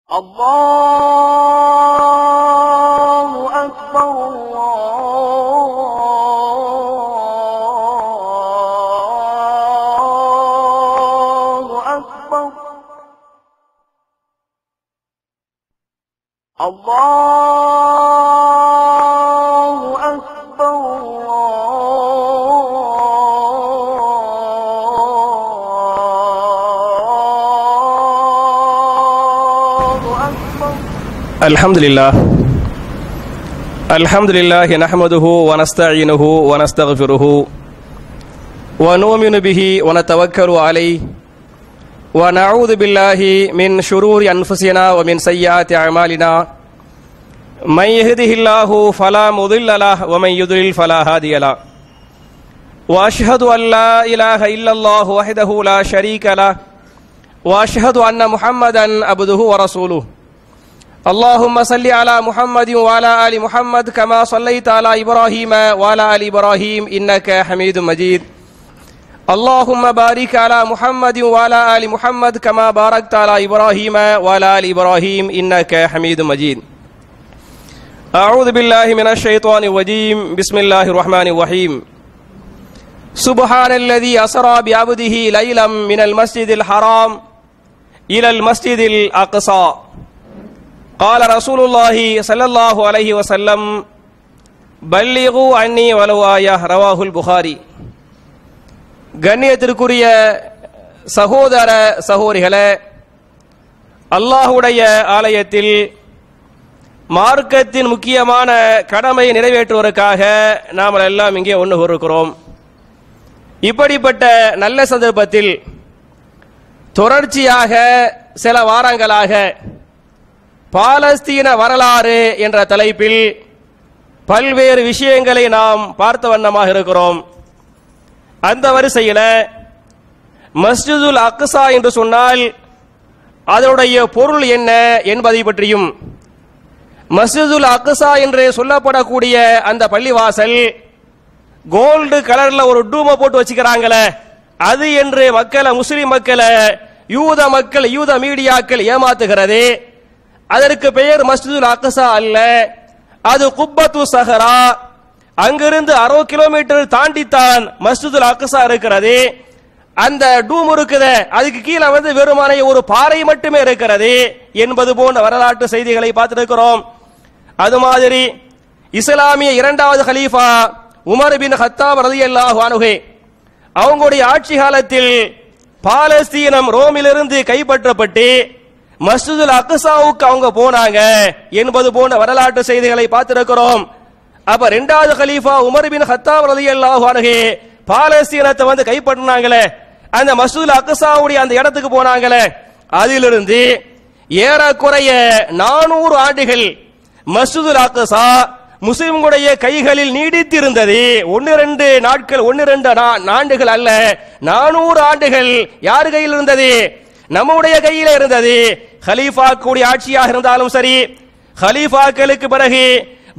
الله أكبر الله أكبر الله أكبر الحمد لله نحمده ونستعينه ونستغفره ونؤمن به ونتوكل عليه ونعوذ بالله من شرور أنفسنا ومن سيئات أعمالنا من يهده الله فلا مضل له ومن يضلل فلا هادي له وأشهد أن لا إله إلا الله وحده لا شريك له وأشهد أن محمدا عبده ورسوله اللهم صل على محمد وعلى آل محمد كما صليت على إبراهيم وعلى آل إبراهيم إنك حميد مجيد اللهم بارك على محمد وعلى آل محمد كما باركت على إبراهيم وعلى آل إبراهيم إنك حميد مجيد أعوذ بالله من الشيطان الرجيم بسم الله الرحمن الرحيم سبحان الذي أسرى بعبده ليلا من المسجد الحرام إلى المسجد الأقصى قال رسول الله صلى الله عليه وسلم بلغوا عني ولو آية رواه البخاري. கண்ணியத்திற்குரிய சகோதர சகோதரிகளே, அல்லாஹ்வுடைய ஆலயத்தில் மார்க்கத்தின் முக்கியமான கடமையை நிறைவேற்றுவதற்காக நாம் எல்லாம் இங்கே ஒன்று கூறுகிறோம். இப்படிப்பட்ட நல்ல சந்தர்ப்பத்தில் தொடர்ச்சியாக சில வாரங்களாக பாலஸ்தீன வரலாறு என்ற தலைப்பில் பல்வேறு விஷயங்களை நாம் பார்த்த வண்ணமாக இருக்கிறோம். அந்த வரிசையில் மஸ்ஜிதுல் அக்ஸா என்று சொன்னால் அதனுடைய பொருள் என்ன என்பதை பற்றியும், மஸ்ஜிதுல் அக்ஸா என்று சொல்லப்படக்கூடிய அந்த பள்ளிவாசல் கோல்டு கலர்ல ஒரு டூமை போட்டு வச்சுக்கிறாங்களே, அது என்று மக்களை, முஸ்லிம் மக்களை, யூத மக்கள், யூத மீடியாக்கள் ஏமாத்துகிறது. அதற்கு பெயர் மஸ்ஜிதுல் அக்ஸா அல்ல, அது குப்பத்து சஹரா. அங்கிருந்து 60 கிலோமீட்டர் தாண்டித்தான் மஸ்ஜிதுல் அக்ஸா இருக்கிறது. அந்த டூம் இருக்குது, அதுக்கு கீழே வெறுமனே ஒரு பாறை மட்டுமே இருக்கிறது என்பது போன்ற வரலாற்று செய்திகளை பார்த்திருக்கிறோம். அது மாதிரி இஸ்லாமிய இரண்டாவது கலீஃபா உமர் பின் கத்தாப் ரலியல்லாஹு அன்ஹு அவங்களுடைய ஆட்சி காலத்தில் பாலஸ்தீனம் ரோமிலிருந்து கைப்பற்றப்பட்டு மஸ்ஜிதுல் அக்ஸாவுக்கு அவங்க போனாங்க என்பது போன்ற வரலாற்று செய்திகளை பார்த்திருக்கிறோம். அப்ப இரண்டாவது கலீஃபா உமர் பின் கத்தாப் ரலியல்லாஹு அன்ஹு பாலஸ்தீனத்தை கைப்பற்றினாங்களே, அந்த மஸ்ஜிதுல் அக்ஸாவுடைய அந்த இடத்துக்கு போனாங்களே, அதிலிருந்து ஏறக்குறைய 400 ஆண்டுகள் மஸ்ஜிதுல் அக்ஸா முஸ்லிம்களுடைய கைகளில் நீடித்திருந்தது. 1-2 நாட்கள், 1-2 ஆண்டுகள் அல்ல, 400 ஆண்டுகள் யார் கையில் இருந்தது? நம்முடைய கையில இருந்தது. ஹலீஃபாக்குடைய ஆட்சியாக இருந்தாலும் சரி, ஹலீஃபாக்களுக்கு பிறகு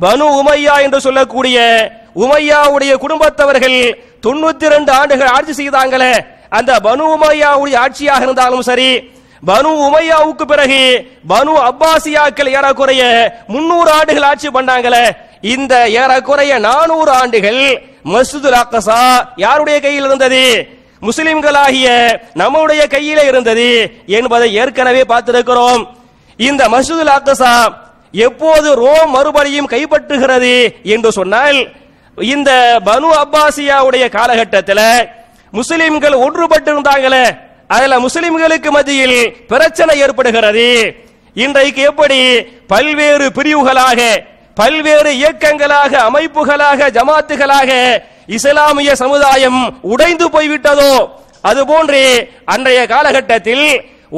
பனு உமையா என்று சொல்லக்கூடிய உமையாவுடைய குடும்பத்தவர்கள் 92 ஆண்டுகள் ஆட்சி செய்தாங்களே, அந்த பனு உமையாவுடைய ஆட்சியாக இருந்தாலும் சரி, பனு உமையாவுக்கு பிறகு பனு அப்பாசியாக்கள் ஏறக்குறைய 300 ஆண்டுகள் ஆட்சி பண்ணாங்களே, இந்த ஏறக்குறைய 400 ஆண்டுகள் மஸ்ஜிதுல் அக்ஸா யாருடைய கையில் இருந்தது? முஸ்லிம்களாகிய நம்முடைய கையிலே இருந்தது என்பதை ஏற்கனவே பார்த்திருக்கிறோம். இந்த மஸ்ஜிதுல் அக்ஸா எப்போது ரோம் மறுபடியும் கைப்பற்றுகிறது என்று சொன்னால், இந்த பனு அப்பாசியாவுடைய காலகட்டத்தில் முஸ்லிம்கள் ஒன்றுபட்டிருந்தாங்களே, அதுல முஸ்லிம்களுக்கு மத்தியில் பிரச்சனை ஏற்படுகிறது. இன்றைக்கு எப்படி பல்வேறு பிரிவுகளாக, பல்வேறு இயக்கங்களாக, அமைப்புகளாக, ஜமாத்துகளாக இஸ்லாமிய சமுதாயம் உடைந்து போய்விட்டதோ, அதுபோன்று அன்றைய காலகட்டத்தில்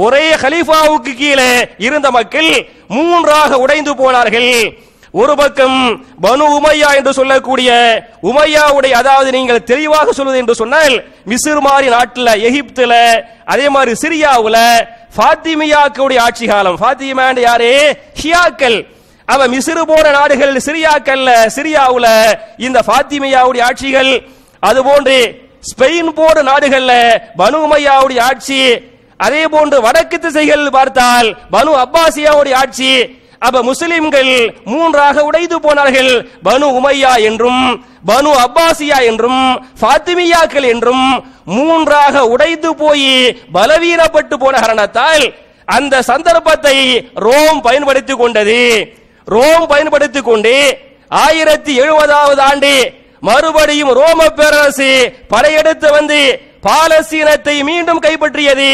ஒரே கலீஃபாவுக்கு கீழே இருந்த மக்கள் 3ஆக உடைந்து போனார்கள். ஒரு பக்கம் பனு உமையா என்று சொல்லக்கூடிய உமையாவுடைய, அதாவது நீங்கள் தெளிவாக சொல்வது என்று சொன்னால் மிஸ்ர் மாதிரி நாட்டில், எகிப்துல, அதே மாதிரி சிரியாவுல ஃபாத்திமியாக்களுடைய ஆட்சி காலம். ஃபாத்திமா யாரு? ஷியாக்கள். அவ மிஸ்ர் போன்ற நாடுகள், சிரியாக்கல்ல, சிரியாவுல இந்த ஃபாத்திமியாவுடைய ஆட்சிகள், அதுபோன்று ஸ்பெயின் போன்ற நாடுகள்ல பனு உமையாவுடைய ஆட்சி, அதே போன்று வடக்கு திசைகள் பார்த்தால் பனு அப்பாசியாவுடைய ஆட்சி. அப்ப முஸ்லிம்கள் மூன்றாக உடைந்து போனார்கள். பனு உமையா என்றும் பனு அப்பாசியா என்றும் ஃபாத்திமியாக்கள் என்றும் மூன்றாக உடைந்து போய் பலவீனப்பட்டு போன காரணத்தால் அந்த சந்தர்ப்பத்தை ரோம் பயன்படுத்திக் கொண்டது. ரோம் பயன்படுத்திக் கொண்டு 1070வது ஆண்டு மறுபடியும் ரோம பேரரசு படையெடுத்து வந்து பாலஸ்தீனத்தை மீண்டும் கைப்பற்றியது.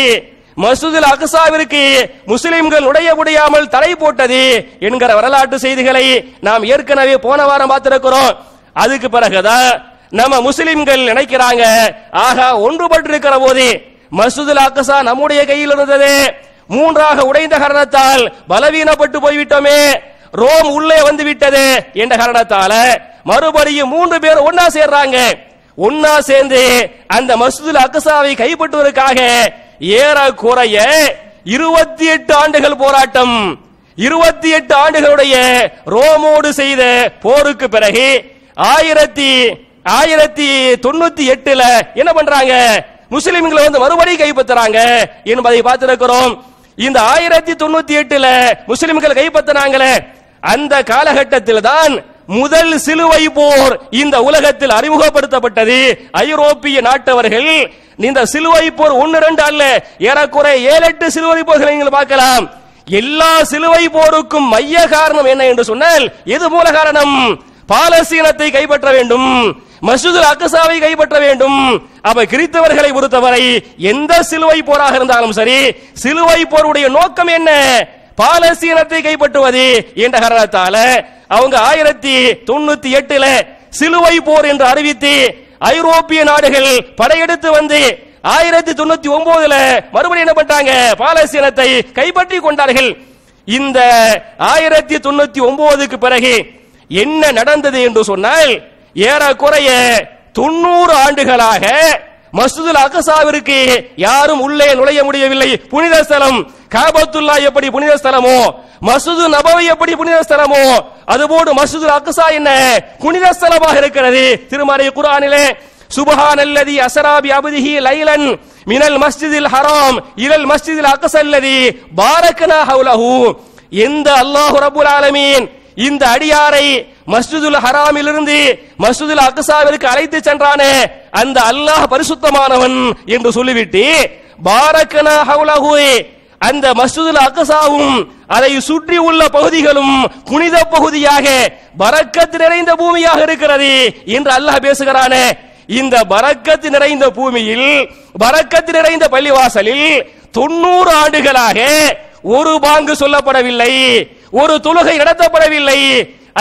மஸ்ஜிதுல் அக்ஸாவிற்கு முஸ்லிம்கள் நுழைய முடியாமல் தடை போட்டது என்கிற வரலாற்று செய்திகளை நாம் ஏற்கனவே போன வாரம் பார்த்திருக்கிறோம். அதுக்கு பிறகுதான் நம்ம முஸ்லிம்கள் நினைக்கிறாங்க, ஆகா ஒன்றுபட்டிருக்கிற போது மஸ்ஜிதுல் அக்ஸா நம்முடைய கையில் இருந்தது, மூன்றாக உடைந்த காரணத்தால் பலவீனப்பட்டு போய்விட்டோமே, ரோம் உள்ளே வந்து விட்டது என்ற காரணத்தால மறுபடியும் 3 பேர் ஒன்னா சேர்றாங்க. ஒன்னா சேர்ந்து அந்த மஸ்ஜிதுல் அக்ஸாவை கைப்பற்றுவதற்காக ஏறக்குறைய 28 ஆண்டுகள் போராட்டம், 28 ஆண்டுகளுடைய ரோமோடு செய்த போருக்கு பிறகு 1098ல என்ன பண்றாங்க, முஸ்லிம்களை வந்து மறுபடியும் கைப்பற்றுறாங்க என்பதை பார்த்திருக்கிறோம். இந்த 1098ல முஸ்லிம்கள் கைப்பற்றினாங்களே, அந்த காலகட்டத்தில் தான் முதல் சிலுவை போர் இந்த உலகத்தில் அறிமுகப்படுத்தப்பட்டது. ஐரோப்பிய நாட்டவர்கள் இந்த சிலுவை போர் 1-2 அல்ல, ஏறக்குறை 7-8 சிலுவை போர்களை நீங்கள் பார்க்கலாம். எல்லா சிலுவை போருக்கும் மைய காரணம் என்ன என்று சொன்னால், எது மூல காரணம்? பாலஸ்தீனத்தை கைப்பற்ற வேண்டும், மஸ்ஜிதுல் அக்ஸாவை கைப்பற்ற வேண்டும். அப்ப கிறிஸ்தவர்களை பொறுத்தவரை எந்த சிலுவை போராக இருந்தாலும் சரி, சிலுவை போருடைய நோக்கம் என்ன? பாலஸ்தீனத்தை கைப்பற்றுவது என்ற காரணத்தால அவங்க 1098ல சிலுவை போர் என்று அறிவித்து ஐரோப்பிய நாடுகள் படையெடுத்து வந்து 1099ல மறுபடியும் என்ன பண்ணாங்க, பாலஸ்தீனத்தை கைப்பற்றி கொண்டார்கள். இந்த 1099க்கு பிறகு என்ன நடந்தது என்று சொன்னால், ஏறக்குறைய 90 ஆண்டுகளாக மஸ்ஜிதுல் அக்ஸாவிற்கு யாரும் உள்ளே நுழைய முடியவில்லை. புனித ஸ்தலம் காபத்துல்லா எப்படி புனித ஸ்தலமோ, மஸ்ஜிது நபவி எப்படி புனித ஸ்தலமோ, அதுபோன்று மஸ்ஜிதுல் அக்ஸா என்ன புனித ஸ்தலமாக இருக்கிறது. திருமறை குர்ஆனிலே சுப்ஹானல்லதி அஸ்ரா பி அப்திஹி லைலன் மினல் மஸ்ஜிதில் ஹராம் இலல் மஸ்ஜிதில் அக்ஸா அல்லதி பாரக்னா ஹவுலஹு, எந்த அல்லாஹ் ரப்பல் ஆலமீன் இந்த அடியாரை மஸ்ஜிதுல் ஹராமிலிருந்து மஸ்ஜிதுல் அக்ஸாவிற்கு அழைத்து சென்றானே, அந்த அல்லாஹ் பரிசுத்தமானவன் என்று சொல்லிவிட்டு பாரக்னா ஹவுலஹு, அந்த மஸ்ஜிதுல் அக்ஸாவும் அதை சுற்றி உள்ள பகுதிகளும் புனித பகுதியாக பரக்கத் நிறைந்த பூமியாக இருக்கிறது என்று அல்லாஹ் பேசுகிறானே. இந்த பரக்கத் நிறைந்த பூமியில், பரக்கத் நிறைந்த பள்ளிவாசலில் 90 ஆண்டுகளாக ஒரு பாங்கு சொல்லப்படவில்லை, ஒரு தொழுகை நடத்தப்படவில்லை.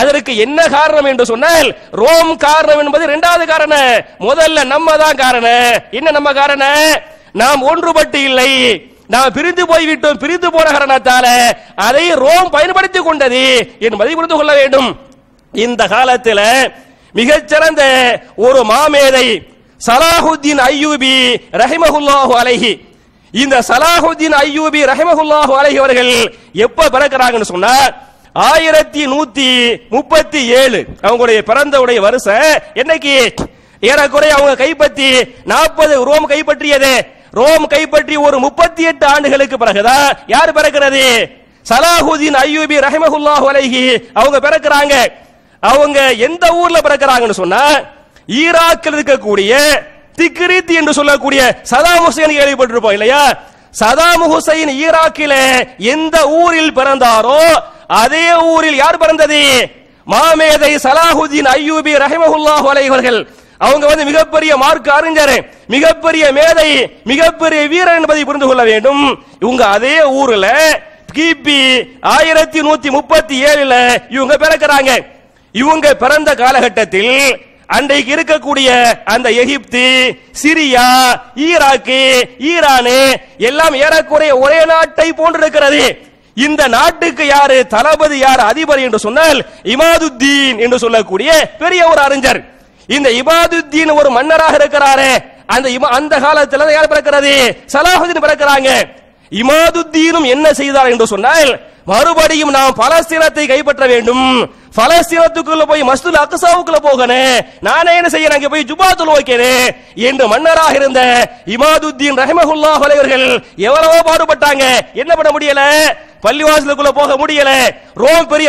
அதற்கு என்ன காரணம் என்று சொன்னால், ரோம் காரணம் என்பது 2வது காரணம். முதல்ல நம்ம தான் காரணம். என்ன நம்ம காரணம்? நாம் ஒன்றுபட்டு இல்லை, நாம் பிரிந்து போய்விட்டோம். பிரிந்து போன காரணத்தால அதை ரோம் பயன்படுத்திக் கொண்டது என்பதை புரிந்து கொள்ள வேண்டும். இந்த காலத்தில் மிகச்சிறந்த ஒரு மாமேதை சலாஹுத்தீன் அய்யூபி ரஹிமஹுல்லாஹு அலைஹி, இந்த சலாஹுத்தீன் அய்யூபி ரஹிமஹுல்லாஹு அலைஹி அவர்கள் எப்ப பிறக்கிறாங்கன்னு சொன்னா 1137 அவங்களுடைய பிறந்தவுடைய வருஷம் என்னைக்கு? ஏறக்குறைய அவங்க கைப்பற்றி 40 ரோம் கைப்பற்றியது. ரோம் கைப்பற்றி ஒரு 38 ஆண்டுகளுக்கு பிறகுதான் யார் பிறக்கிறது? சலாஹுத்தீன் அய்யூபி ரஹிமஹுல்லாஹு அலைஹி அவங்க பிறக்கிறாங்க. அவங்க எந்த ஊர்ல பிறக்கிறாங்கன்னு சொன்னா, ஈராக்கில் இருக்கக்கூடிய திக்ரித் என்று சொல்லக்கூடிய சதாம் ஹுசைன் கேள்விப்பட்டிருப்போம் இல்லையா? சதாம் ஹுசைன் ஈராக்கில எந்த ஊரில் பிறந்தாரோ அதே ஊரில் யார் பிறந்தது? மாமேதை சலாஹுத்தீன் அய்யூபி ரஹிமஹுல்லாஹு அலைஹி அவர்கள். அவங்க மிகப்பெரிய மார்க்க அறிஞர், மிகப்பெரிய மேதை, மிகப்பெரிய வீரர் என்பதை புரிந்து கொள்ள வேண்டும். இவங்க அதே ஊர்ல கிபி 1137ல இவங்க பிறக்கிறாங்க. இவங்க பிறந்த காலகட்டத்தில் அன்றைக்கு இருக்கக்கூடிய அந்த எகிப்து, சிரியா, ஈராக்கு, ஈரானு எல்லாம் ஏறக்குறைய ஒரே நாட்டை போன்றிருக்கிறது. இந்த நாட்டுக்கு யாரு தளபதி, யார் அதிபர் என்று சொன்னால் இமாதுத்தீன் என்று சொல்லக்கூடிய பெரிய ஒரு அறிஞர். இந்த இமாதுத்தீன் ஒரு மன்னராக இருக்கிறாரே, அந்த காலத்தில் யார் பிறக்கிறது? சலாஹுதீன் பிறக்கிறாங்க. இமாதுத்தீனும் என்ன செய்தார் என்று சொன்னால், மறுபடியும் நாம் பலஸ்தீனத்தை கைப்பற்ற வேண்டும், பலஸ்தீனத்துக்குள்ள போய் மஸ்ஜிதுல் அக்ஸாவுக்குள்ள போகணும், நானே என்ன செய்யறேன் அங்க போய் ஜுமா தொழுவைக்கிறேன் என்று மன்னராக இருந்த இமாதுத்தீன் ரஹிமஹுல்லாஹ் அவர்கள் எவ்வளவோ பாடுபட்டாங்க. என்ன பண்ண முடியல, பள்ளிவாசலுக்குள்ள போக முடியல. ரோம் பெரிய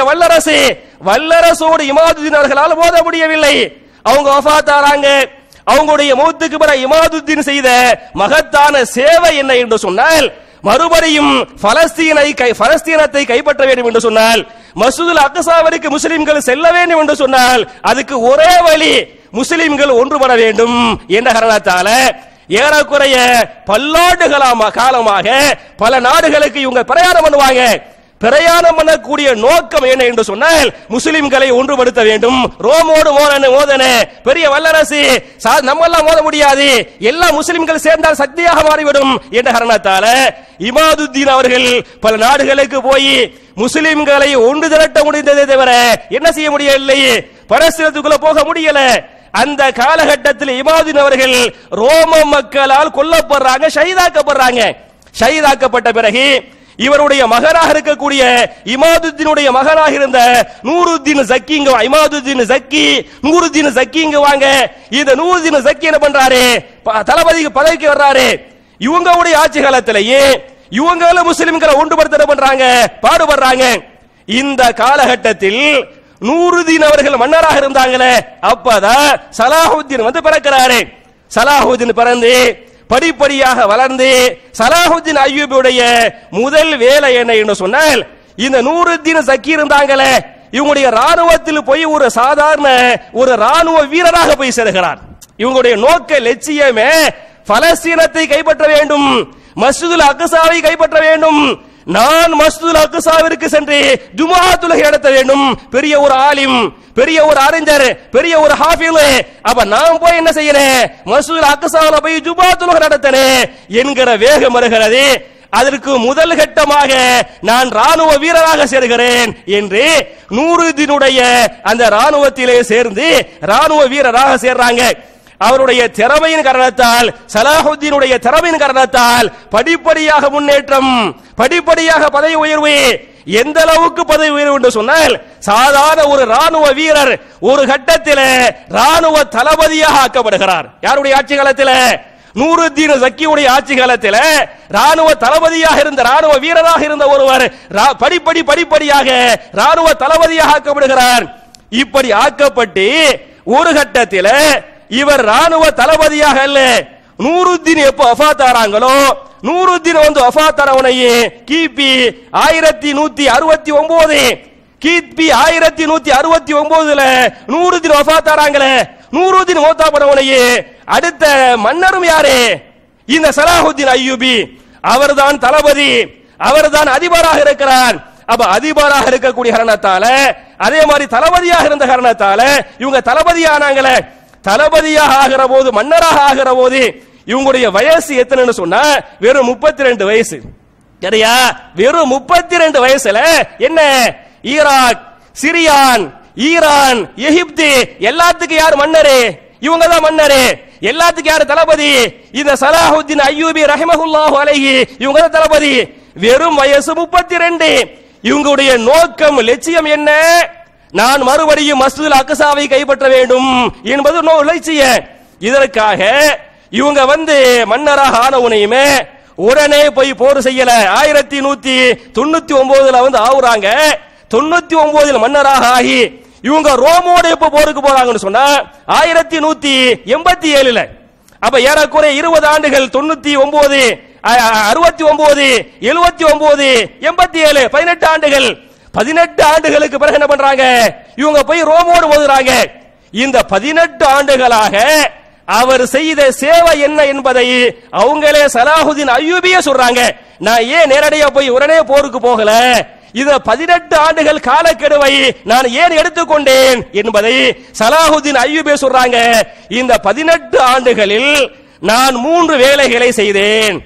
வல்லரசோடு இமாதுத்தீன் அவர்களால் மோத முடியவில்லை. அவங்க வஃபாத் ஆறாங்க. அவங்களுடைய மௌத்துக்கு பிறகு இமாதுத்தீன் செய்த மகத்தான சேவை என்ன என்று சொன்னால், மறுபடியும் பலஸ்தீனத்தை கைப்பற்ற வேண்டும் என்று சொன்னால், மஸ்ஜிதுல் அக்ஸாவிற்கு முஸ்லிம்கள் செல்ல வேண்டும் என்று சொன்னால், அதுக்கு ஒரே வழி முஸ்லிம்கள் ஒன்றுபட வேண்டும் என்ற காரணத்தால ஏறக்குறைய பல்லாண்டு காலமாக பல நாடுகளுக்கு இவங்க பிரயாணம் பண்ணுவாங்க. பிரயாணம் பண்ணக்கூடிய நோக்கம் என்ன என்று சொன்னால், முஸ்லிம்களை ஒன்றுபடுத்த வேண்டும். ரோமோடு மோதன பெரிய வல்லரசு, நம்ம எல்லாம் மோத முடியாது, எல்லா முஸ்லிம்கள் சேர்ந்தால் சக்தியாக மாறிவிடும் என்ற காரணத்தால இமாதுத்தீன் அவர்கள் பல நாடுகளுக்கு போய் முஸ்லிம்களை ஒன்று திரட்ட முடிந்ததே தவிர என்ன செய்ய முடியவில்லை, பலஸ்தீனத்துக்குள்ள போக முடியல. அந்த காலகட்டத்தில் இமாதுத்தீன் அவர்கள் ரோம மக்களால் கொல்லப்படுறாங்க, ஷஹீதாக்கப்பட்ட பிறகு இவருடைய மகனாக இருக்கக்கூடிய இமாதுத்தீனுடைய மகனாக இருந்த நூருத்தீன் ஜக்கி இமாதுத்தீன் ஜக்கி நூருத்தீன் ஜக்கி இங்க வாங்க. இந்த நூருத்தீன் ஜக்கி என்ன பண்றாரு, தளபதிக்கு பதவிக்கு வர்றாரு. இவங்களுடைய ஆட்சி காலத்திலேயே இவங்களும் முஸ்லிம்களை ஒன்றுபடுத்த பண்றாங்க, பாடுபடுறாங்க. இந்த காலகட்டத்தில் நூருத்தீன் அவர்கள் மன்னராக இருந்தாங்களே, அப்பதான் சலாஹுத்தீன் வந்து பிறக்கிறாரு. சலாஹுத்தீன் பிறந்து படிப்படியாக வளர்ந்து சலாஹுத்தீன் அய்யூபியுடைய முதல் வேலை என்ன என்று சொன்னால், இந்த நூருத்தீன் ஜக்கி இருந்தாங்களே, இவங்களுடைய ராணுவத்தில் போய் ஒரு சாதாரண ஒரு ராணுவ வீரராக போய் சேர்கிறார். இவங்களுடைய நோக்க லட்சியமே பலஸ்தீனத்தை கைப்பற்ற வேண்டும், மஸ்ஜிதுல் அக்ஸாவை கைப்பற்ற வேண்டும். நான் மஸ்ஜிதுல் அக்ஸாவிற்கு சென்று ஜுமா தொழுகை நடத்த வேண்டும். பெரிய ஒரு ஆலிம், பெரிய ஒரு அறிஞர், பெரிய ஒரு ஹாஃபிஸ். அப்ப நான் போய் என்ன செய்யறேன், மஸ்ஜிதுல் அக்ஸாவுல போய் ஜுமா தொழுகை நடத்தனே என்கிற வேகம் வருகிறது. அதற்கு முதல் கட்டமாக நான் ராணுவ வீரராக சேர்கிறேன் என்று நூருத்தீனுடைய அந்த ராணுவத்திலே சேர்ந்து ராணுவ வீரராக சேர்றாங்க. அவருடைய திறமையின் காரணத்தால், சலாஹுத்தீனுடைய திறமையின் காரணத்தால் படிப்படியாக முன்னேற்றம், படிப்படியாக பதவி உயர்வு. எந்த அளவுக்கு பதவி உயர்வு என்று சொன்னால், சாதாரண ஒரு ராணுவ வீரர் ஒரு கட்டத்தில் ராணுவ தளபதியாக ஆக்கப்படுகிறார். யாருடைய ஆட்சி காலத்தில்? நூருத்தீன் ஜக்கியுடைய ஆட்சி காலத்தில் ராணுவ தளபதியாக இருந்த ராணுவ வீரராக இருந்த ஒருவர் படிப்படியாக ராணுவ தளபதியாக ஆக்கப்படுகிறார். இப்படி ஆக்கப்பட்டு ஒரு கட்டத்தில் இவர் ராணுவ தளபதியாக அல்ல, நூருத்தீன் எப்ப வஃபாத் ஆறாங்களோ, நூருத்தீன் வந்து வஃபாத் ஆனவனையே கிபி 1169 கிபி 1169 நூருத்தீன் வஃபாத் ஆறாங்களே, நூருத்தீன் மௌத்தா போனவனையே அடுத்த மன்னரும் யாரு? இந்த சலாஹுத்தீன் அய்யூபி. அவர்தான் தளபதி, அவர்தான் அதிபராக இருக்கிறார். அப்ப அதிபராக இருக்கக்கூடிய காரணத்தால, அதே மாதிரி தளபதியாக இருந்த காரணத்தால இவங்க தளபதியானாங்களே. தளபதியாக ஆகிற போது, மன்னராக ஆகிற போது இவங்களுடைய வயசு எத்தனைன்னு சொன்னா வெறும் 32 வயசு. சரியா? வெறும் 32 வயசுல என்ன ஈராக், சிரியான், ஈரான், எகிப்து எல்லாத்துக்கும் யார் மன்னரு? இவங்க தான் மன்னரு. எல்லாத்துக்கும் யார் தளபதி? இந்த சலாஹுத்தீன் அய்யூபி ரஹிமஹுல்லாஹு அலைஹி இவங்க தான் தளபதி. வெறும் வயசு 32. இவங்களுடைய நோக்கம், லட்சியம் என்ன? நான் மறுபடியும் மஸ்ஜிதுல் அக்ஸாவை கைப்பற்ற வேண்டும் என்பது லட்சியம். இதற்காக இவங்க வந்து மன்னராக ஆனவுனையுமே உடனே போய் போர் செய்யல. 1199 வந்து ஆகுறாங்க. 99 மன்னராக ஆகி இவங்க ரோமோட எப்ப போருக்கு போறாங்கன்னு சொன்னா 1187. அப்ப ஏறக்குறைய 20 ஆண்டுகள். 99, 69, 79, 87, 18 ஆண்டுகள். 18 ஆண்டுகளுக்கு பிறகு என்ன பண்றாங்க? இவங்க போய் ரோமோடு மோதுறாங்க. இந்த 18 ஆண்டுகளாக அவர் செய்த சேவை என்ன என்பதை அவங்களே சலாஹுத்தீன் அய்யூபியே சொல்றாங்க. நான் ஏன் நேரடியா போய் உடனே போருக்கு போகல, இந்த 18 ஆண்டுகள் காலக்கெடுவை நான் ஏன் எடுத்துக்கொண்டேன் என்பதை சலாஹுத்தீன் அய்யூபே சொல்றாங்க. இந்த 18 ஆண்டுகளில் நான் 3 வேலைகளை செய்தேன்.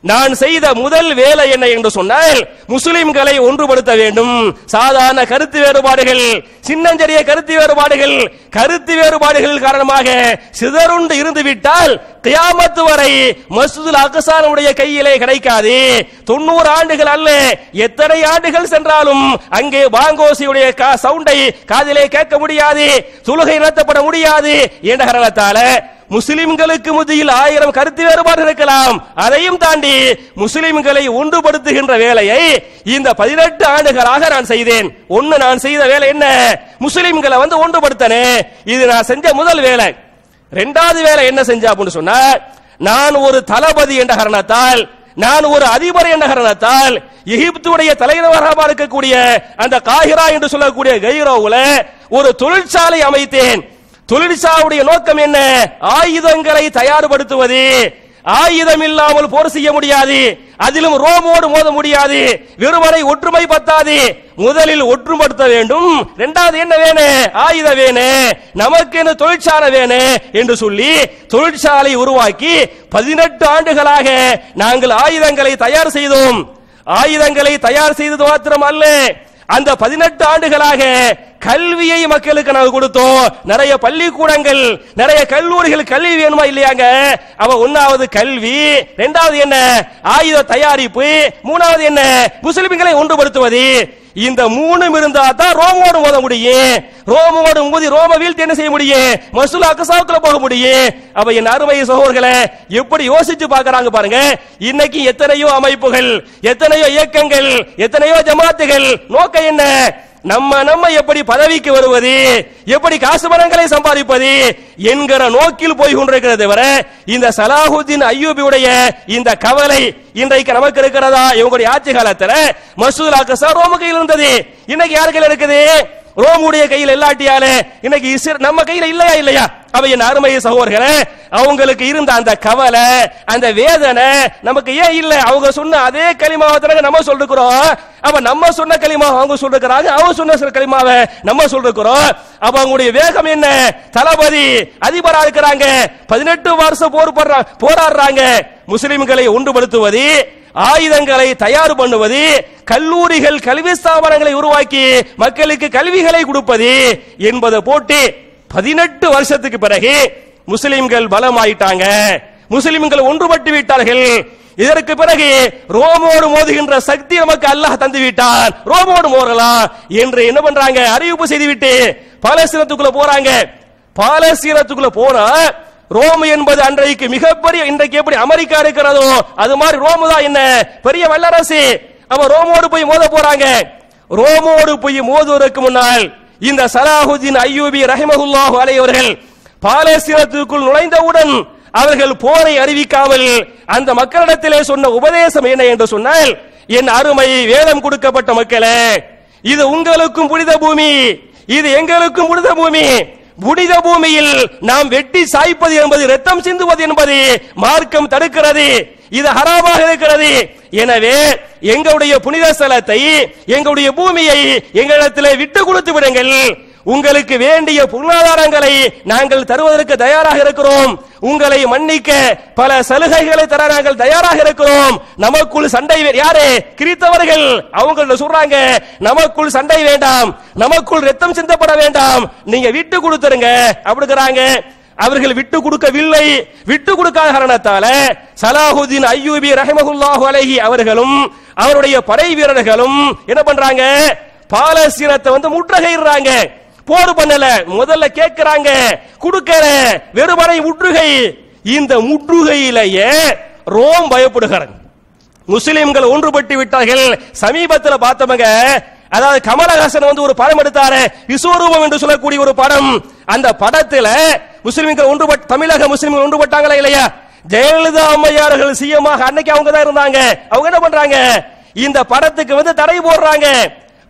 நான் செய்த முதல் வேலை என்ன என்று சொன்னால் முஸ்லிம்களை ஒன்றுபடுத்த வேண்டும். சாதாரண கருத்து வேறுபாடுகள், சின்னஞ்செறிய கருத்து வேறுபாடுகள் காரணமாக சிதறுண்டு இருந்து விட்டால் கியாமத்து வரை மஸ்ஜிதுல் அக்ஸாவுடைய கையிலே கிடைக்காது. 90 ஆண்டுகள் அல்ல, எத்தனை ஆண்டுகள் சென்றாலும் அங்கே பாங்கோசியுடைய சவுண்டை காதிலே கேட்க முடியாது, தொழுகை நடத்தப்பட முடியாது என்ற காரணத்தால முஸ்லிம்களுக்கு மத்தியில் 1000 கருத்து வேறுபாடு இருக்கலாம், அதையும் தாண்டி முஸ்லிம்களை ஒன்றுபடுத்துகின்ற வேலையை இந்த 18 ஆண்டுகளாக நான் செய்தேன். நான் செய்த வேலை என்ன? முஸ்லிம்களை ஒன்றுபடுத்தனே. இது நான் செஞ்ச முதல் வேலை. இரண்டாவது வேலை என்ன செஞ்ச அப்படின்னு சொன்னா, நான் ஒரு தளபதி என்ற காரணத்தால், நான் ஒரு அதிபர் என்ற காரணத்தால் எகிப்துடைய தலைநகராக இருக்கக்கூடிய அந்த காஹிரா என்று சொல்லக்கூடிய கைரோவுல ஒரு தொழிற்சாலை அமைத்தேன். தொழிற்சாலையுடைய நோக்கம் என்ன? ஆயுதங்களை தயார்படுத்துவது. ஆயுதம் இல்லாமல் போர் செய்ய முடியாது, அதிலும் ரோமோடு மோத முடியாது, வெறுமனை ஒற்றுமை பத்தாது. முதலில் ஒற்றுமைப்படுத்த வேண்டும். இரண்டாவது என்ன வேணும்? ஆயுதம் வேணும், நமக்கு தொழிற்சாலை வேணும் என்று சொல்லி தொழிற்சாலை உருவாக்கி 18 ஆண்டுகளாக நாங்கள் ஆயுதங்களை தயார் செய்தோம். ஆயுதங்களை தயார் செய்தது மாத்திரம் அல்ல, அந்த 18 ஆண்டுகளாக கல்வியை மக்களுக்கு நாங்கள் கொடுத்தோம். நிறைய பள்ளிக்கூடங்கள், நிறைய கல்லூரிகள் கல்வி வேணுமா இல்லையாங்க? அவ ஒன்னாவது கல்வி, இரண்டாவது என்ன? ஆயுத தயாரிப்பு, மூணாவது என்ன? முஸ்லிம்களை ஒன்றுபடுத்துவது. இந்த மூணும் இருந்தா தான் ரோமோடு மோத முடியும். ரோமோடு மோதி ரோம வீழ்த்தி என்ன செய்ய முடியும்? மஸ்ஜிதுல் அக்ஸாவுக்குள்ள போக முடியும். அப்ப என் அருமை சகோதரர்களே, எப்படி யோசிச்சு பார்க்கறாங்க பாருங்க. இன்னைக்கு எத்தனையோ அமைப்புகள், எத்தனையோ இயக்கங்கள், எத்தனையோ ஜமாத்துகள், நோக்கம் என்ன? நம்ம எப்படி பதவிக்கு வருவது, எப்படி காசு பணங்களை சம்பாதிப்பது என்கிற நோக்கில் போய் கொண்டிருக்கிறது தவிர இந்த சலாஹுதீன் அய்யூபியுடைய இந்த கவலை இன்றைக்கு நமக்கு இருக்கிறதா? இவங்களுடைய ஆட்சி காலத்துல மஸ்ஜிதுல் அக்ஸா ரோம் கையில் இருந்தது, இன்னைக்கு யார் கையில் இருக்குது? ரோமுடைய கையில் இல்லாட்டியாலே இன்னைக்கு நம்ம கையில இல்லையா? அவ என் அருமை சகோதரர்களே, அவங்களுக்கு இருந்த அந்த கவலை, அந்த வேதனை நமக்கு ஏன் இல்ல? அவங்க சொன்ன அதே கலிமாவை நம்ம சொல்லிருக்கிறோம். அப்ப நம்ம சொன்ன கலிமா அவங்க சொல்லிருக்கிறாங்க, அவங்க சொன்ன கலிமாவை நம்ம சொல்லிருக்கிறோம். அப்ப அவங்களுடைய வேகம் என்ன? தளபதி அதிபரா இருக்கிறாங்க, 18 வருஷம் போராடுறாங்க. முஸ்லிம்களை ஒன்றுபடுத்துவது, ஆயுதங்களை தயார் பண்ணுவது, கல்லூரிகள் கல்வி ஸ்தாபனங்களை உருவாக்கி மக்களுக்கு கல்விகளை கொடுப்பது என்பதை போட்டு 18 வருஷத்துக்கு பிறகு முஸ்லிம்கள் பலமாயிட்டாங்க, முஸ்லிம்கள் ஒன்றுபட்டு விட்டார்கள். இதற்கு பிறகு ரோமோடு மோதுகின்ற சக்தி நமக்கு அல்லாஹ் தந்து விட்டான், ரோமோடு மோதலாம் என்று என்ன பண்றாங்க? அறிவிப்பு செய்துவிட்டு பாலஸ்தீனத்துக்குள்ள போறாங்க. பாலஸ்தீனத்துக்குள்ள போனா ரோம் என்பது அன்றைக்கு மிகப்பெரிய, இன்றைக்கு எப்படி அமெரிக்கா இருக்கிறதோ அது மாதிரி ரோம் தான் என்ன பெரிய வல்லரசு. அவ ரோமோடு போய் மோத போறாங்க. ரோமோடு போய் மோதுவதற்கு முன்னால் இந்த சலாஹுதீன் அய்யூபி ரஹிமஹுல்லாஹு அலைஹி அவர்கள் பாலஸ்தீனத்துக்குள் நுழைந்தவுடன் அவர்கள் போரை அறிவிக்காமல் அந்த மக்களிடத்திலே சொன்ன உபதேசம் என்ன என்று சொன்னால், என் அருமை வேதம் கொடுக்கப்பட்ட மக்களே, இது உங்களுக்கும் புனித பூமி, இது எங்களுக்கும் புனித பூமி. புனித பூமியில் நாம் வெட்டி சாய்ப்பது என்பது, ரத்தம் சிந்துவது என்பது மார்க்கம் தடுக்கிறது, இது ஹராமாக இருக்கிறது. எனவே எங்களுடைய புனித ஸ்தலத்தை, எங்களுடைய பூமியை எங்களிடத்திலே விட்டு கொடுத்து விடுங்கள். உங்களுக்கு வேண்டிய பொருளாதாரங்களை நாங்கள் தருவதற்கு தயாராக இருக்கிறோம். உங்களை மன்னிக்க பல சலுகைகளை தர நாங்கள் தயாராக இருக்கிறோம். நமக்குள் சண்டை, யாரு? கிறித்தவர்கள். அவங்க சொல்றாங்க, நமக்குள் சண்டை வேண்டாம், நமக்குள் ரத்தம் சிந்தப்பட வேண்டாம், நீங்க விட்டு கொடுத்துருங்க அப்படிங்கிறாங்க. அவர்கள் விட்டு கொடுக்கவில்லை. விட்டு கொடுக்காத காரணத்தால சலாஹுதீன் அய்யூபி ரஹிமஹுல்லாஹு அலைஹி அவர்களும் அவருடைய படை வீரர்களும் என்ன பண்றாங்க? பாலஸ்தீனத்தை முற்றுகையிடுறாங்க. போர் பண்ணல, முதல்ல கேட்கிறாங்க, கொடுக்கல, வெறுமனை முற்றுகை. இந்த முற்றுகையிலேயே ரோம் பயப்படுகிறாங்க. முஸ்லிம்கள் ஒன்றுபட்டு விட்டார்கள். சமீபத்தில் பார்த்தவங்க, அதாவது கமலஹாசன் ஒரு படம் எடுத்தாரு, விஸ்வரூபம் என்று சொல்லக்கூடிய ஒரு படம். அந்த படத்துல முஸ்லிம்கள் ஒன்றுபட்டு, தமிழக முஸ்லிம்கள் ஒன்றுபட்டாங்களா இல்லையா? ஜெயலலிதா அம்மையார்கள் சிஎம்மாக அன்னைக்கு அவங்க தான் இருந்தாங்க. அவங்க என்ன பண்றாங்க? இந்த படத்துக்கு தடை போடுறாங்க.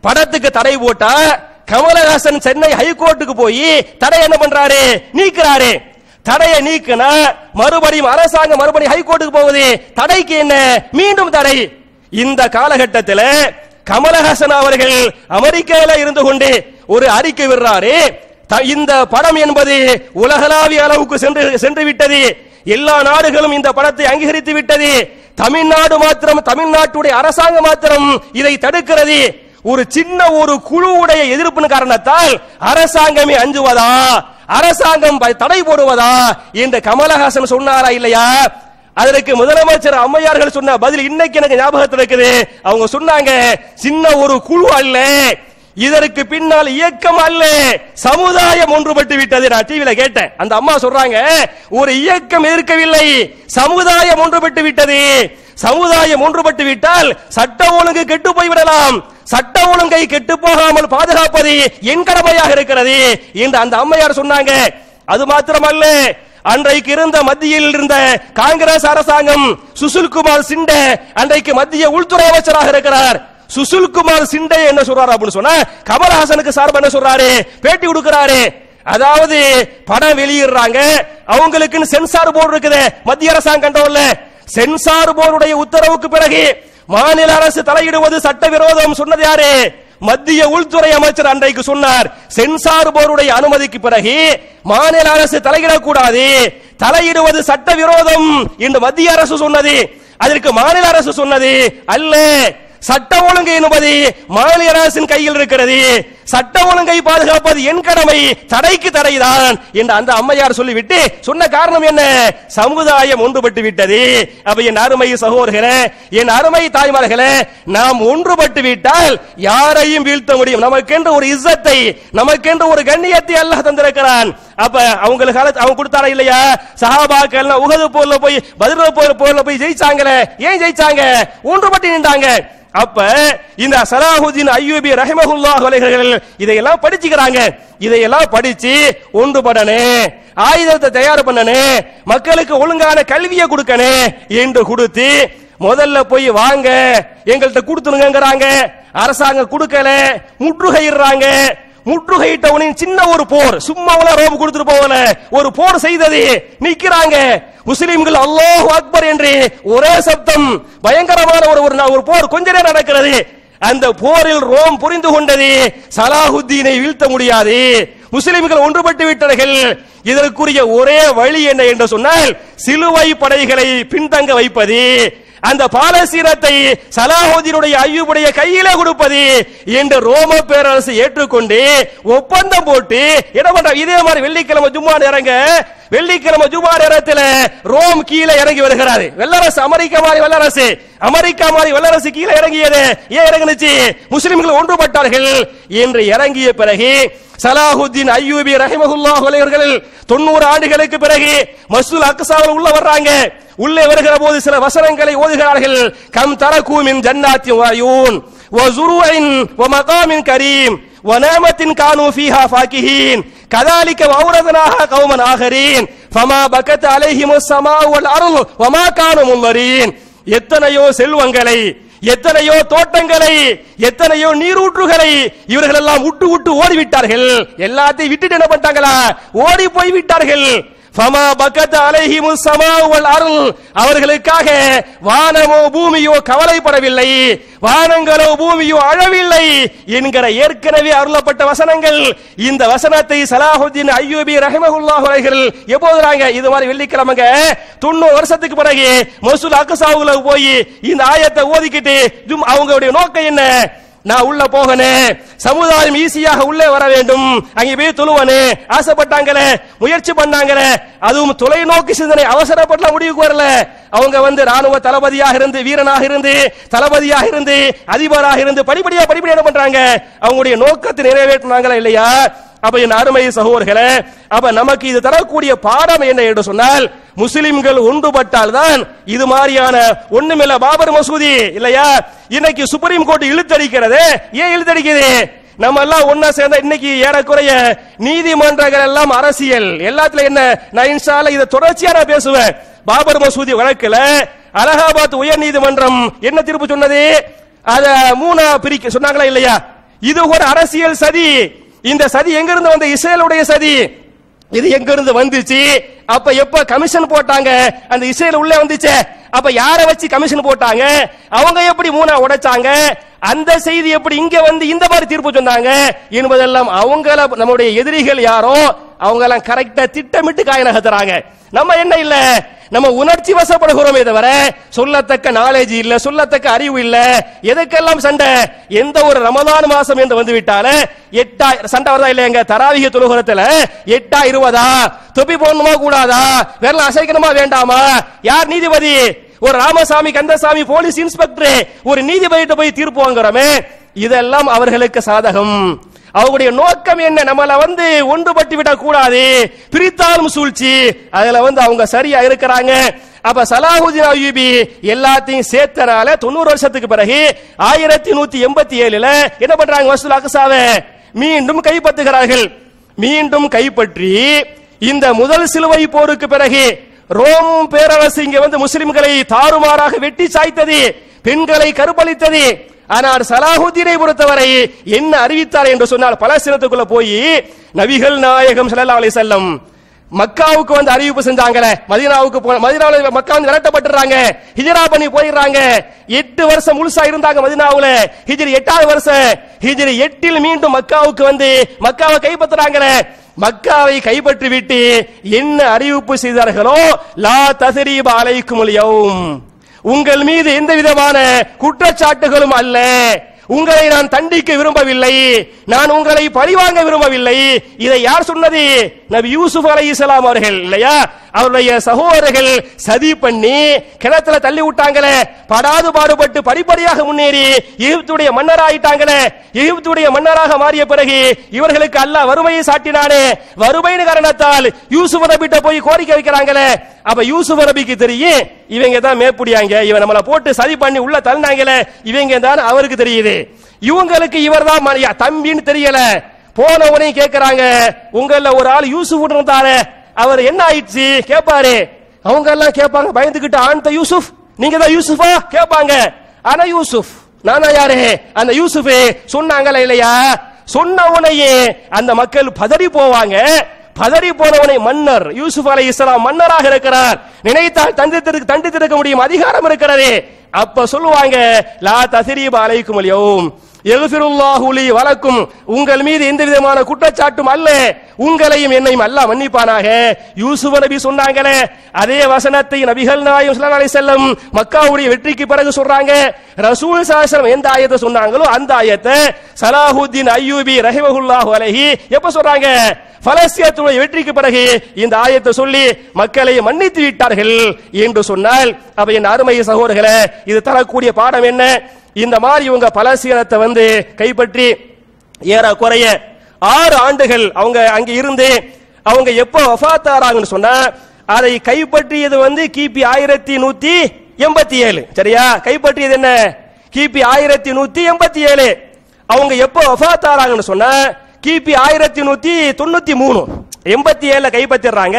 படத்துக்கு தடை போட்டா கமலஹாசன் சென்னை ஹைகோர்ட்டுக்கு போய் தடை என்ன பண்றாரு? நீக்கிறாரு. தடையை நீக்கினா மறுபடியும் அரசாங்கம் மறுபடியும் ஹைகோர்ட்டுக்கு போகுது. தடைக்கு என்ன? மீண்டும் தடை. இந்த காலகட்டத்தில் கமலஹாசன் அவர்கள் அமெரிக்காவில் இருந்து கொண்டு ஒரு அறிக்கை விடுறாரு, இந்த படம் என்பது உலகளாவிய அளவுக்கு சென்று விட்டது, எல்லா நாடுகளும் இந்த படத்தை அங்கீகரித்து விட்டது, தமிழ்நாடு மாத்திரம், தமிழ்நாட்டுடைய அரசாங்கம் மாத்திரம் இதை தடுக்கிறது. ஒரு சின்ன ஒரு குழுவுடைய எதிர்ப்பின் காரணத்தால் அரசாங்கமே அஞ்சுவதா, அரசாங்கம் தடை போடுவதா என்று கமலஹாசன் சொன்னாரா இல்லையா? அதற்கு முதலமைச்சர் அம்மையார்கள் சொன்ன பதில் இன்னைக்கு எனக்கு ஞாபகத்தில் இருக்குது. அவங்க சொன்னாங்க, சின்ன ஒரு குழு அல்ல, இதற்கு பின்னால் இயக்கம் அல்ல, சமுதாயம் ஒன்றுபட்டு விட்டது. நான் டிவில கேட்டேன், அந்த அம்மா சொல்றாங்க, ஒரு இயக்கம் இருக்கவில்லை, சமுதாயம் ஒன்றுபட்டு விட்டது. சமுதாயம் ஒன்றுபட்டு விட்டால் சட்ட ஒழுங்கு கெட்டு போய்விடலாம். சட்ட ஒழுங்கை கெட்டு போகாமல் பாதுகாப்பது என் கடமையாக இருக்கிறது என்று அந்த அம்மையார் சொன்னாங்க. அது மாத்திரமல்ல, அன்றைக்கு இருந்த மத்தியில் இருந்த காங்கிரஸ் அரசாங்கம், சுசில்குமார் சிண்டே அன்றைக்கு மத்திய உள்துறை அமைச்சராக இருக்கிறார். சுசில்குமார் சிண்டே என்ன சொல்றாரு அப்படின்னு சொன்னா, கமலஹாசனுக்கு சார்பா என்ன சொல்றாரு, பேட்டி கொடுக்கிறாரு. அதாவது படம் வெளியிடுறாங்க, அவங்களுக்கு சென்சார் போர்டு இருக்குது மத்திய அரசாங்கம் கண்ட்ரோல்ல. சென்சார் போர்டுடைய உத்தரவுக்கு பிறகு மாநில அரசு தலையிடுவது சட்டவிரோதம் சொன்னது யாரு? மத்திய உள்துறை அமைச்சர் அன்றைக்கு சொன்னார். சென்சார் போர்டுடைய அனுமதிக்கு பிறகு மாநில அரசு தலையிடக்கூடாது, தலையிடுவது சட்டவிரோதம் என்று மத்திய அரசு சொன்னது. அதற்கு மாநில அரசு சொன்னது அல்ல, சட்ட ஒழுங்கு என்பது மாநில அரசின் கையில் இருக்கிறது, சட்ட ஒழுங்கை பாதுகாப்பது என் கடமை, தடைக்கு தடைதான் என்று அந்த அம்மையார் சொல்லிவிட்டு சொன்ன காரணம் என்ன? சமுதாயம் ஒன்றுபட்டு விட்டது. அப்ப என் அருமை சகோதரர்களே, என் அருமை தாய்மார்களே, நாம் ஒன்றுபட்டு விட்டால் யாரையும் வீழ்த்த முடியும். நமக்கென்று ஒரு இஸ்ஸத்தை, நமக்கென்று ஒரு கண்ணியத்தை அல்லாஹ் தந்திருக்கிறான். அப்ப அவங்களுக்கு அவங்க கொடுத்தாரா இல்லையா? சஹாபாக்கள் உஹது போர்ல போய், பத்ர் போர்ல போய் ஜெயிச்சாங்களே, ஏன் ஜெயிச்சாங்க? ஒன்றுபட்டு நின்றாங்க. அப்ப இந்த சலாஹுதீன் அய்யூபி ரஹிமஹுல்லாஹ் அலைஹிகள் இதையெல்லாம் படிச்சுக்கிறாங்க. இதையெல்லாம் படிச்சு ஒன்றுபடனே, ஆயுதத்தை தயார் பண்ணனே, மக்களுக்கு ஒழுங்கான கல்வியை கொடுக்கனே என்று கொடுத்து முதல்ல போய் வாங்க எங்கள்கிட்ட கொடுத்துருங்கிறாங்க. அரசாங்கம் கொடுக்கல, முற்றுகையிடுறாங்க. முற்றுகையிட்டவனின் சின்ன ஒரு போர், சும்மா ரோம் கொடுத்துட்டு போகல, ஒரு போர் செய்தது. நிக்கிறாங்க முஸ்லிம்கள் அல்லாஹு அக்பர் என்று ஒரே சப்தம், பயங்கரமான ஒரு போர் கொஞ்ச நேரம் நடக்கிறது. அந்த போரில் ரோம் புரிந்து கொண்டது, சலாஹுத்தீனை வீழ்த்த முடியாது, முஸ்லிம்கள் ஒன்றுபட்டு விட்டார்கள். இதற்குரிய ஒரே வழி என்ன என்று சொன்னால், சிலுவை படைகளை பின்தங்க வைப்பது, அந்த பாலஸ்தீனத்தை சலாஹுதீனுடைய அய்யூபுடைய கையிலே கொடுப்பது என்று ரோம பேரரசு ஏற்றுக்கொண்டு ஒப்பந்தம் போட்டு என்ன பண்ற? இதே மாதிரி வெள்ளிக்கிழமை ஜும்மா இறங்க, வெள்ளிக்கிழமை ஜும்மா நேரத்தில் ரோம் கீழே இறங்கி வருகிறாரு. வல்லரசு அமெரிக்கா மாதிரி வல்லரசு, அமெரிக்கா மாதிரி வல்லரசு கீழே இறங்கியது. ஏன் இறங்குச்சு? முஸ்லிம்கள் ஒன்றுபட்டார்கள் என்று இறங்கிய பிறகு சலாஹுத்தீன் அய்யூபி ரஹிமஹுல்லாஹ் அலைஹிகள் 90 ஆண்டுகளுக்கு பிறகு மஸ்ஜிதுல் அக்ஸாவில் உள்ள வர்றாங்க. உள்ளே வருகிற போது சில வசனங்களை ஓதுகிறார்கள். கம் தரகு மின் ஜன்னாத்தி வயூன் வ ஸுருஇன் வ மகாமின் கரீம் வ நிஅமத்தின் கானூ ஃபீஹா ஃபாகிஹீன் கதாலிக வஅவ்ரதனாஹா கௌமன் ஆகரீன் ஃபமா பகத் அலைஹிமுஸ் ஸமாஉ வல் அர்து வ மா கானூ முன்வரீன். எத்தனையோ செல்வங்களை, எத்தனையோ தோட்டங்களை, எத்தனையோ நீரூற்றுகளை இவர்கள் எல்லாம் விட்டு ஓடிவிட்டார்கள். எல்லாத்தையும் விட்டுட்டு என்ன பண்ணிட்டாங்களா? ஓடி போய் விட்டார்கள். ஃபமா பகத் அலைஹிமுஸ் ஸமாஉ வல் அர்து, அவர்களுக்காக வானமோ பூமியோ கவலைப்படவில்லை, வானங்களோ பூமியோ அழவில்லை என்கிற ஏற்கனவே அருளப்பட்ட வசனங்கள். இந்த வசனத்தை சலாஹுத்தீன் அய்யூபி ரஹிமஹுல்லாஹ் அலைஹிகள் எப்போதுறாங்க? இது மாதிரி வெள்ளிக்கிழமைங்க 90 வருஷத்துக்கு பிறகு மஸ்ஜிதுல் அக்ஸாவுல போய் இந்த ஆயத்தை ஓதிக்கிட்டு அவங்களுடைய நோக்கம் என்ன? நான் உள்ள போகனே, சமுதாயம் ஈஸியாக உள்ளே வர வேண்டும், அங்கே போய் தொழுவனே ஆசைப்பட்டாங்களே, முயற்சி பண்ணாங்களே. அதுவும் தொலைநோக்கு சிந்தனை, அவசரப்பட்ட முடிவுக்கு வரல. அவங்க ராணுவ தளபதியாக இருந்து, வீரனாக இருந்து, தளபதியாக இருந்து, அதிபராக இருந்து படிப்படியா என்ன பண்றாங்க? அவங்களுடைய நோக்கத்தை நிறைவேற்றினாங்களா இல்லையா? அப்ப என் அருமை சகோதரர்களே, அப்ப நமக்கு இது தரக்கூடிய பாடம் என்ன என்று சொன்னால், முஸ்லிம்கள் ஒன்றுபட்டால் தான் இது மாதிரியான ஒண்ணுமில்ல பாபர் மசூதி இல்லையா, இன்னைக்கு சுப்ரீம் கோர்ட் இழுத்தடிக்கிறது. ஏன் இழுத்தடிக்குது? நம்ம எல்லாம் ஒன்னா சேர்ந்த இன்னைக்கு ஏறக்குறைய நீதிமன்றங்கள் எல்லாம் அரசியல் எல்லாத்துல என்ன, நான் இன்ஷா அல்லாஹ் இதை தொடர்ச்சியா நான் பேசுவேன். பாபர் மசூதி வழக்குல அலகாபாத் உயர் நீதிமன்றம் என்ன தீர்ப்பு சொன்னது? அத 3 பிரிக்க சொன்னாங்களா இல்லையா? இது ஒரு அரசியல் சதி. இந்த சதி எங்க இருந்து வந்த? இஸ்ரேலுடைய சதி. இது எங்க இருந்து வந்துச்சு? அப்ப எப்ப கமிஷன் போட்டாங்க? அந்த இஸ்ரேல் உள்ளே வந்துச்சு. அப்ப யாரை வச்சு கமிஷன் போட்டாங்க? அவங்க எப்படி 3 உடைச்சாங்க? அந்த செய்தி எப்படி இங்க வந்து இந்த மாதிரி தீர்ப்பு சொன்னாங்க என்பதெல்லாம் அவங்கள நம்முடைய எதிரிகள் யாரோ அவங்க எல்லாம் கரெக்டா திட்டமிட்டு காய நகர்த்துறாங்க. நம்ம என்ன இல்ல, நம்ம உணர்ச்சி வசப்படுகிறோமே தவிர சொல்லத்தக்க நாலேஜ் இல்ல, சொல்லத்தக்க அறிவு இல்ல. எதுக்கெல்லாம் சண்டை? எந்த ஒரு ரமலான் மாசம் என்று வந்து விட்டாலே 8 சண்டை வருதா இல்லையாங்க? தராவிக தொழுகிறதுல 8 20 தொப்பி போடணுமா கூடாதா, விரல அசைக்கணுமா வேண்டாமா, யார் நீதிபதி? ஒரு ராமசாமி கந்தசாமி போலீஸ் இன்ஸ்பெக்டர் ஒரு நீதிபதியிட்ட போய் தீர்ப்பு வாங்குறோமே, இதெல்லாம் அவர்களுக்கு சாதகம். அவங்களுடைய நோக்கம் என்ன? நம்மள ஒன்றுபட்டு விடக் கூடாது, பிரித்தாலும் சூழ்ச்சி. அதுல அவங்க சரியா இருக்கிறாங்க. அப்ப சலாஹுதீன் அய்யூபி எல்லாத்தையும் சேர்த்தனால 90 வருஷத்துக்கு பிறகு 1187ல என்ன பண்றாங்க? மஸ்ஜிதுல் அக்ஸாவை மீண்டும் கைப்பற்றுகிறார்கள். மீண்டும் கைப்பற்றி இந்த முதல் சிலுவை போருக்கு பிறகு ரோம் பேரரசு இங்க முஸ்லிம்களை தாறுமாறாக வெட்டி சாய்த்தது, பெண்களை கற்பழித்தது. ஆனால் சலாஹுதீனை பொறுத்தவரை என்ன அறிவித்தார் என்று சொன்னால், பலஸ்தீனத்துக்குள்ள போய் நபிகள் நாயகம் ஸல்லல்லாஹு அலைஹி வஸல்லம் மக்காவுக்கு அறிவிப்பு செஞ்சாங்களே, மதீனாவுக்கு மதீனாவுல மக்கா விரட்டப்பட்டுறாங்க, ஹிஜ்ரா பண்ணி போயிடுறாங்க. 8 வருஷம் முழுசா இருந்தாங்க மதீனாவுல. ஹிஜ்ரி 8வது வருஷம், ஹிஜ்ரி 8ல் மீண்டும் மக்காவுக்கு மக்காவை கைப்பற்றுறாங்களே. மக்காவை கைப்பற்றி விட்டு என்ன அறிவிப்பு செய்தார்களோ, லா தஸ்ரீப அலைக்குமுல் யௌம், உங்கள் மீது எந்த விதமான குற்றச்சாட்டுகளும் அல்ல, உங்களை நான் தண்டிக்க விரும்பவில்லை, நான் உங்களை பழிவாங்க விரும்பவில்லை. இதை யார் சொன்னது? நபி யூசுப் அலைஹிஸ்ஸலாம் அவர்கள் இல்லையா? அவருடைய சகோதரர்கள் சதி பண்ணி கிணத்துல தள்ளி விட்டாங்களே, படாது பாடுபட்டு படிப்படியாக முன்னேறி எகிப்துடைய மன்னராயிட்டாங்களே. எகிப்துடைய மன்னராக மாறிய பிறகு இவர்களுக்கு அல்லாஹ் வறுமையை சாட்டினானே, வறுமையின் காரணத்தால் யூசுப் நபிட்ட போய் கோரிக்கை வைக்கிறாங்களே. அப்ப யூசுப் நபிக்கு தெரியும் இவங்க தான் மேப்புடியாங்க, இவன் நம்மளை போட்டு சதி பண்ணி உள்ள தள்ளினாங்களே, இவங்க தான் அவருக்கு தெரியுது. இவங்களுக்கு இவர் தான் தம்பின்னு தெரியல. போனவனையும் கேட்கிறாங்க, உங்கள ஒரு ஆள் யூசுப் இருந்தாரு, அவர் என்ன ஆயிடுச்சு கேட்பாரு. அவங்க எல்லாம் கேட்பாங்க பயந்துகிட்டு, ஆண்ட யூசுப், நீங்க தான் யூசுஃபா கேட்பாங்க. ஆனா யூசுப் நானா யாரு? அந்த யூசுப் சொன்னாங்களா இல்லையா? சொன்னவனையே அந்த மக்கள் பதறி போவாங்க. பதறி போனவனை மன்னர் யூசுப் அலைஹிஸ்ஸலாம் மன்னராக இருக்கிறார், நினைத்தால் தண்டித்திருக்க முடியும், அதிகாரம் இருக்கிறது. அப்ப சொல்லுவாங்க, லா தஸ்ரீப அலைக்குமுல் யௌம் யக்ஃபிருல்லாஹு லீ வலக்கும், உங்கள் மீது எந்த விதமான குற்றச்சாட்டும் அல்ல, உங்களையும் என்னையும் அல்லாஹ் மன்னிப்பானாக. யூசுப் நபி சொன்னாங்களே, அதே வசனத்தை நபிகள் நாயகம் ஸல்லல்லாஹு அலைஹி வஸல்லம் மக்காவுடைய வெற்றிக்கு பிறகு சொல்றாங்க. ரசூல் ஸல்லல்லாஹு அலைஹி வஸல்லம் எந்த ஆயத்தை சொன்னாங்களோ அந்த ஆயத்தை சலாஹுதீன் அய்யூபி ரஹிமஹுல்லாஹு அலைஹி எப்ப சொல்றாங்க? பலஸ்தீனத்துடைய வெற்றிக்கு பிறகு இந்த ஆயத்தை சொல்லி மக்களை மன்னித்து விட்டார்கள் என்று சொன்னால், அப்ப என் அருமை சகோதரர்களே, இது தரக்கூடிய பாடம் என்ன? இந்த மாதிரி இவங்க பலஸ்தீனத்தை கைப்பற்றி ஏறக்குறைய 6 ஆண்டுகள் அவங்க அங்க இருந்து அவங்க எப்ப வஃபாத் ஆறாங்கன்னு சொன்னா, அதை கைப்பற்றியது கிபி 1187. சரியா? கைப்பற்றியது என்ன? கிபி 1187. அவங்க எப்ப வஃபாத் ஆறாங்கன்னு சொன்னா கிபி 1193. 87ல கைப்பற்றிடுறாங்க,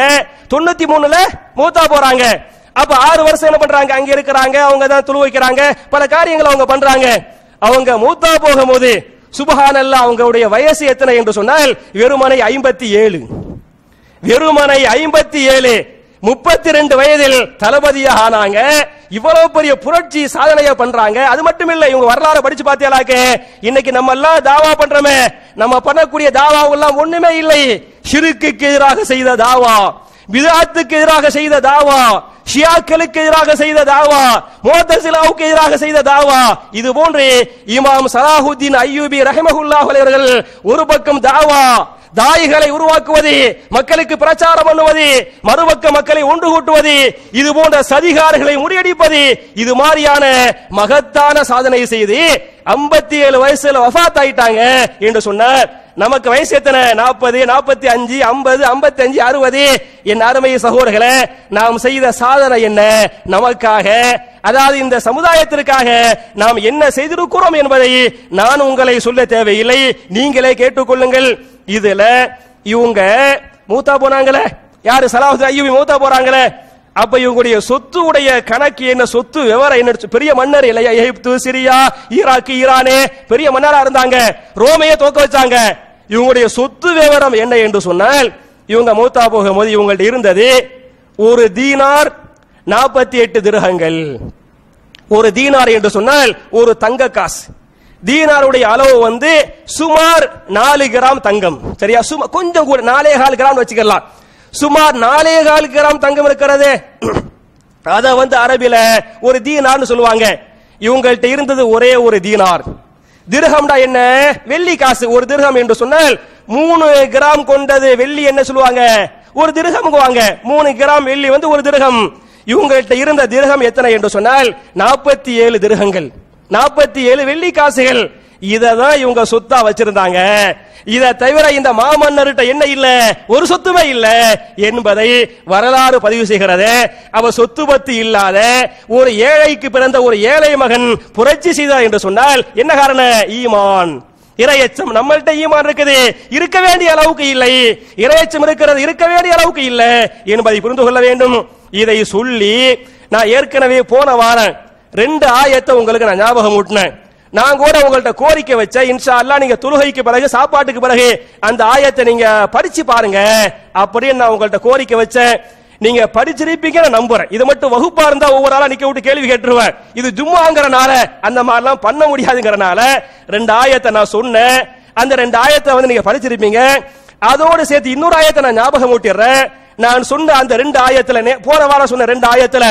93ல மூத்தா போறாங்க. அப்ப 6 வருஷம் என்ன பண்றாங்க? அங்க இருக்கிறாங்க, அவங்க தான் துளு வைக்கிறாங்க, பல காரியங்களை அவங்க பண்றாங்க. அவங்க மூத்தா போகும்போது சுப்ஹானல்லாஹ், அவங்களுடைய வயசு எத்தனை என்று சொன்னால் வெறுமனை 57. வெறுமனை 57. 32 வயதில் தளபதியாக ஆனாங்க. இவ்வளவு பெரிய புரட்சி சாதனையை பண்றாங்க. அது மட்டும் இல்ல, இவங்க வரலாறு படிச்சு பார்த்தியாலாக்க, இன்னைக்கு நம்ம எல்லாம் தாவா பண்றோமே, நம்ம பண்ணக்கூடிய தாவாவெல்லாம் ஒண்ணுமே இல்லை. ஷிர்க்குக்கு எதிராக செய்த தாவா, பித்அத்துக்கு எதிராக செய்த தாவா, ஷியாக்களுக்கு எதிராக செய்த தாவா, முஅத்தஸிலாவுக்கு எதிராக செய்த தாவா, இது போன்று இமாம் சலாஹுதீன் அய்யூபி ரஹிமஹுல்லாஹு அலைஹி அவர்கள் ஒரு பக்கம் தாவா, தாயிகளை உருவாக்குவது, மக்களுக்கு பிரச்சாரம் பண்ணுவது, மறுபக்க மக்களை ஒன்று கூட்டுவது, இது போன்ற சதிகாரர்களை முறியடிப்பது, இது மாதிரியான மகத்தான சாதனை செய்து 57 வயசுல வஃபாத் ஆயிட்டாங்க என்று சொன்னார். நமக்கு வயசு எத்தனை? 40, 45, 50, 55, 60. என் அருமை சகோதரர்களே, நாம் செய்த சாதனை என்ன? நமக்காக, அதாவது இந்த சமுதாயத்திற்காக நாம் என்ன செய்திருக்கிறோம் என்பதை நான் உங்களை சொல்ல தேவையில்லை, நீங்களே கேட்டுக்கொள்ளுங்கள். இதுல இவங்க மூத்தா போனாங்களே, யாரு? சலாஹுதீன் அய்யூபி மூத்தா போறாங்களே. அப்ப இவங்களுடைய சொத்து உடைய கணக்கு என்ன, சொத்து விவரம் என்ன? பெரிய மன்னர் இல்லையா? எகிப்து, சிரியா, ஈராக்கு, ஈரானே பெரிய மன்னரா இருந்தாங்க, ரோமையே தோக்க வச்சாங்க. இவங்களுடைய சொத்து விவரம் என்ன என்று சொன்னால், இவங்க மூத்தா போகும்போது இவங்கள்ட்ட இருந்தது ஒரு தீனார் 48 திர்ஹங்கள். ஒரு தீனார் என்று சொன்னால் ஒரு தங்க காசு. தீனாருடைய அளவு சுமார் 4 கிராம் தங்கம். சரியா? கொஞ்சம் கூட 4.25 கிராம் வச்சுக்கலாம். சுமார் 4.25 கிராம் தங்கம் இருக்கிறது. அத அரபில ஒரு தீனார்னு சொல்லுவாங்க. இவங்கள்ட்ட இருந்தது ஒரே ஒரு தீனார். திர்ஹம்டா என்ன? வெள்ளி காசு. ஒரு திர்ஹம் என்று சொன்னால் 3 கிராம் கொண்டது வெள்ளி என்ன சொல்லுவாங்க? ஒரு திர்ஹம்ங்குவாங்க. 3 கிராம் வெள்ளி ஒரு திர்ஹம். இவங்கள்ட்ட இருந்த திர்ஹம் எத்தனை என்று சொன்னால் 47 திர்ஹங்கள், 47 வெள்ளி காசுகள். இததான் இவங்க சொத்தா வச்சிருந்தாங்க. இதை தவிர இந்த மாமன்னர்கிட்ட என்ன இல்ல? ஒரு சொத்துமே இல்ல என்பதை வரலாறு பதிவு செய்கிறது. அவ சொத்து பத்து இல்லாத ஒரு ஏழைக்கு பிறந்த ஒரு ஏழை மகன் புரட்சி செய்தார் என்று சொன்னால் என்ன காரணம்? ஈமான், இறையச்சம். நம்மள்ட்ட ஈமான் இருக்குது, இருக்க வேண்டிய அளவுக்கு இல்லை. இறையச்சம் இருக்கிறது, இருக்க வேண்டிய அளவுக்கு இல்ல என்பதை புரிந்து கொள்ள வேண்டும். இதை சொல்லி நான் ஏற்கனவே போன வாரம் 2 ஆயத்தை உங்களுக்கு நான் ஞாபகம் ஊட்டினேன். நான் கூட உங்கள்ட்ட கோரிக்கை வச்சேன், இன்ஷா அல்லாஹ் நீங்க தொழுகைக்கு பிறகு சாப்பாட்டுக்கு பிறகு அந்த ஆயத்தை நீங்க படிச்சு பாருங்க அப்படின்னு நான் உங்கள்ட்ட கோரிக்கை வச்சேன். நீங்க படிச்சிருப்பீங்க நான் நம்புறேன். இது மட்டும் வகுப்பா இருந்தா ஒவ்வொரு ஆளா நிக்க விட்டு கேள்வி கேட்டுருவேன். இது ஜும்மாங்கறனால அந்த மாதிரிலாம் பண்ண முடியாதுங்கறனால 2 ஆயத்தை நான் சொன்னேன். அந்த 2 ஆயத்தை நீங்க படிச்சிருப்பீங்க. அதோடு சேர்த்து இன்னொரு ஆயத்தை நான் ஞாபகம் ஊட்டிடுறேன். நான் சொன்ன அந்த 2 ஆயத்துல, போன வாரம் சொன்ன 2 ஆயத்துல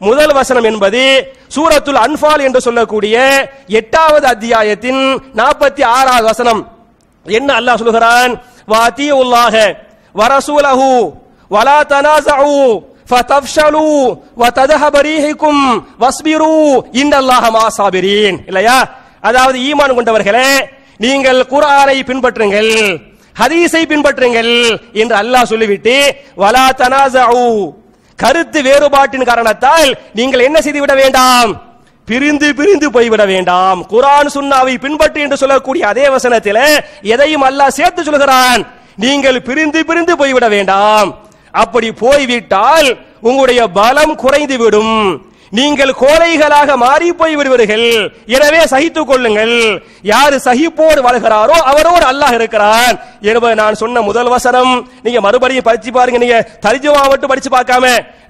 முதல் வசனம் என்பது சூரத்துல் அன்ஃபால் என்று சொல்லக்கூடிய 8வது அத்தியாயத்தின் 46வது வசனம். என்ன அல்லாஹ் சொல்கிறான்? வாத்தியுல்லாஹ வரசூலஹு வலா தனாஸஉ ஃபதஃப்ஷலு வததஹப ரீஹுக்கும் வஸ்பிரு இன்னல்லாஹ மஅஸாபிரீன். இல்லையா? அதாவது ஈமான் கொண்டவர்களே, நீங்கள் குர்ஆனை பின்பற்றுங்கள், ஹதீஸை பின்பற்றுங்கள் என்று அல்லாஹ் சொல்லிவிட்டு வலா தனாஸஉ, கருத்து வேறுபாட்டின் காரணத்தால் நீங்கள் என்ன செய்து விட வேண்டாம்? பிரிந்து பிரிந்து போய்விட வேண்டாம். குர்ஆன் சுன்னாவை பின்பற்று என்று சொல்லக்கூடிய அதே வசனத்தில் எதையும் அல்லாஹ் சேர்த்து சொல்கிறான், நீங்கள் பிரிந்து பிரிந்து போய்விட வேண்டாம். அப்படி போய்விட்டால் உங்களுடைய பலம் குறைந்து விடும், நீங்கள் கோழைகளாக மாறி போய் விடுவீர்கள். எனவே சகித்துக் கொள்ளுங்கள். யாரு சகிப்போடு வாழ்கிறாரோ அவரோடு அல்லாஹ் இருக்கிறான் என்பதை நான் சொன்ன முதல் வசனம். நீங்க மறுபடியும் படிச்சு பாருங்க. நீங்க தர்ஜுமா மட்டும் படிச்சு பார்க்காம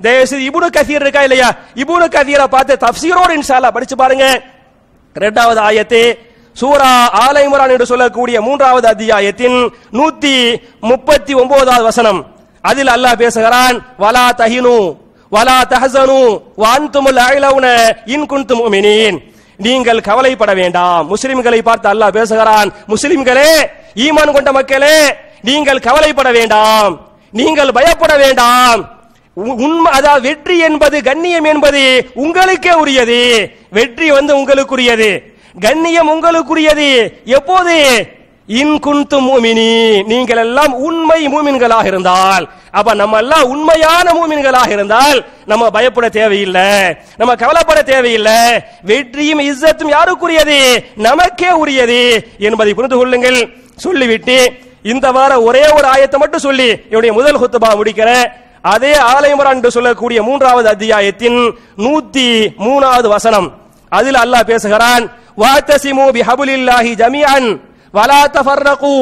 தயவுசெய்து இப்னு கஸீர் இருக்கா இல்லையா, இப்னு கஸீரை பார்த்து தஃப்சீரோடு இன்ஷா அல்லாஹ் படிச்சு பாருங்க. 2வது ஆயத்து சூரா ஆல இம்ரான் என்று சொல்லக்கூடிய 3வது அத்தியாயத்தின் 139வது வசனம். அதில் அல்லாஹ் பேசுகிறான், வலா தஹினு வலா தஹஸனு வஅன்துமுல் அஅலவுன இன் குன்தும் முஃமினீன். நீங்கள் கவலைப்பட வேண்டாம். முஸ்லிம்களை பார்த்து அல்லாஹ் பேசுகிறான், முஸ்லிம்களே, ஈமான் கொண்ட மக்களே, நீங்கள் கவலைப்பட வேண்டாம், நீங்கள் பயப்பட வேண்டாம். உண்மை, அதாவது வெற்றி என்பது, கண்ணியம் என்பது உங்களுக்கே உரியது. வெற்றி உங்களுக்குரியது, கண்ணியம் உங்களுக்குரியது. எப்போது? இன் குன்தும் முஃமினீன், நீங்கள் எல்லாம் உண்மை மூமின்களாக இருந்தால். அப்ப நம்ம எல்லாம் உண்மையான மூமின்களாக இருந்தால் நம்ம பயப்பட தேவையில்லை, நம்ம கவலைப்பட தேவையில்லை. வெற்றியும் இஸ்ஸத்தும் யாருக்குரியது? நமக்கே உரியது என்பதை புரிந்து கொள்ளுங்கள். சொல்லிவிட்டு இந்த வார ஒரே ஒரு ஆயத்தை மட்டும் சொல்லி என்னுடைய முதல் குத்பா முடிக்கிறேன். அதே ஆல இம்ரான் என்று சொல்லக்கூடிய 3வது அத்தியாயத்தின் 103வது வசனம். அதில் அல்லாஹ் பேசுகிறான், வஅதஸிமு பிஹப்லில்லாஹி ஜமீஅன் வலா தஃபர்ரகு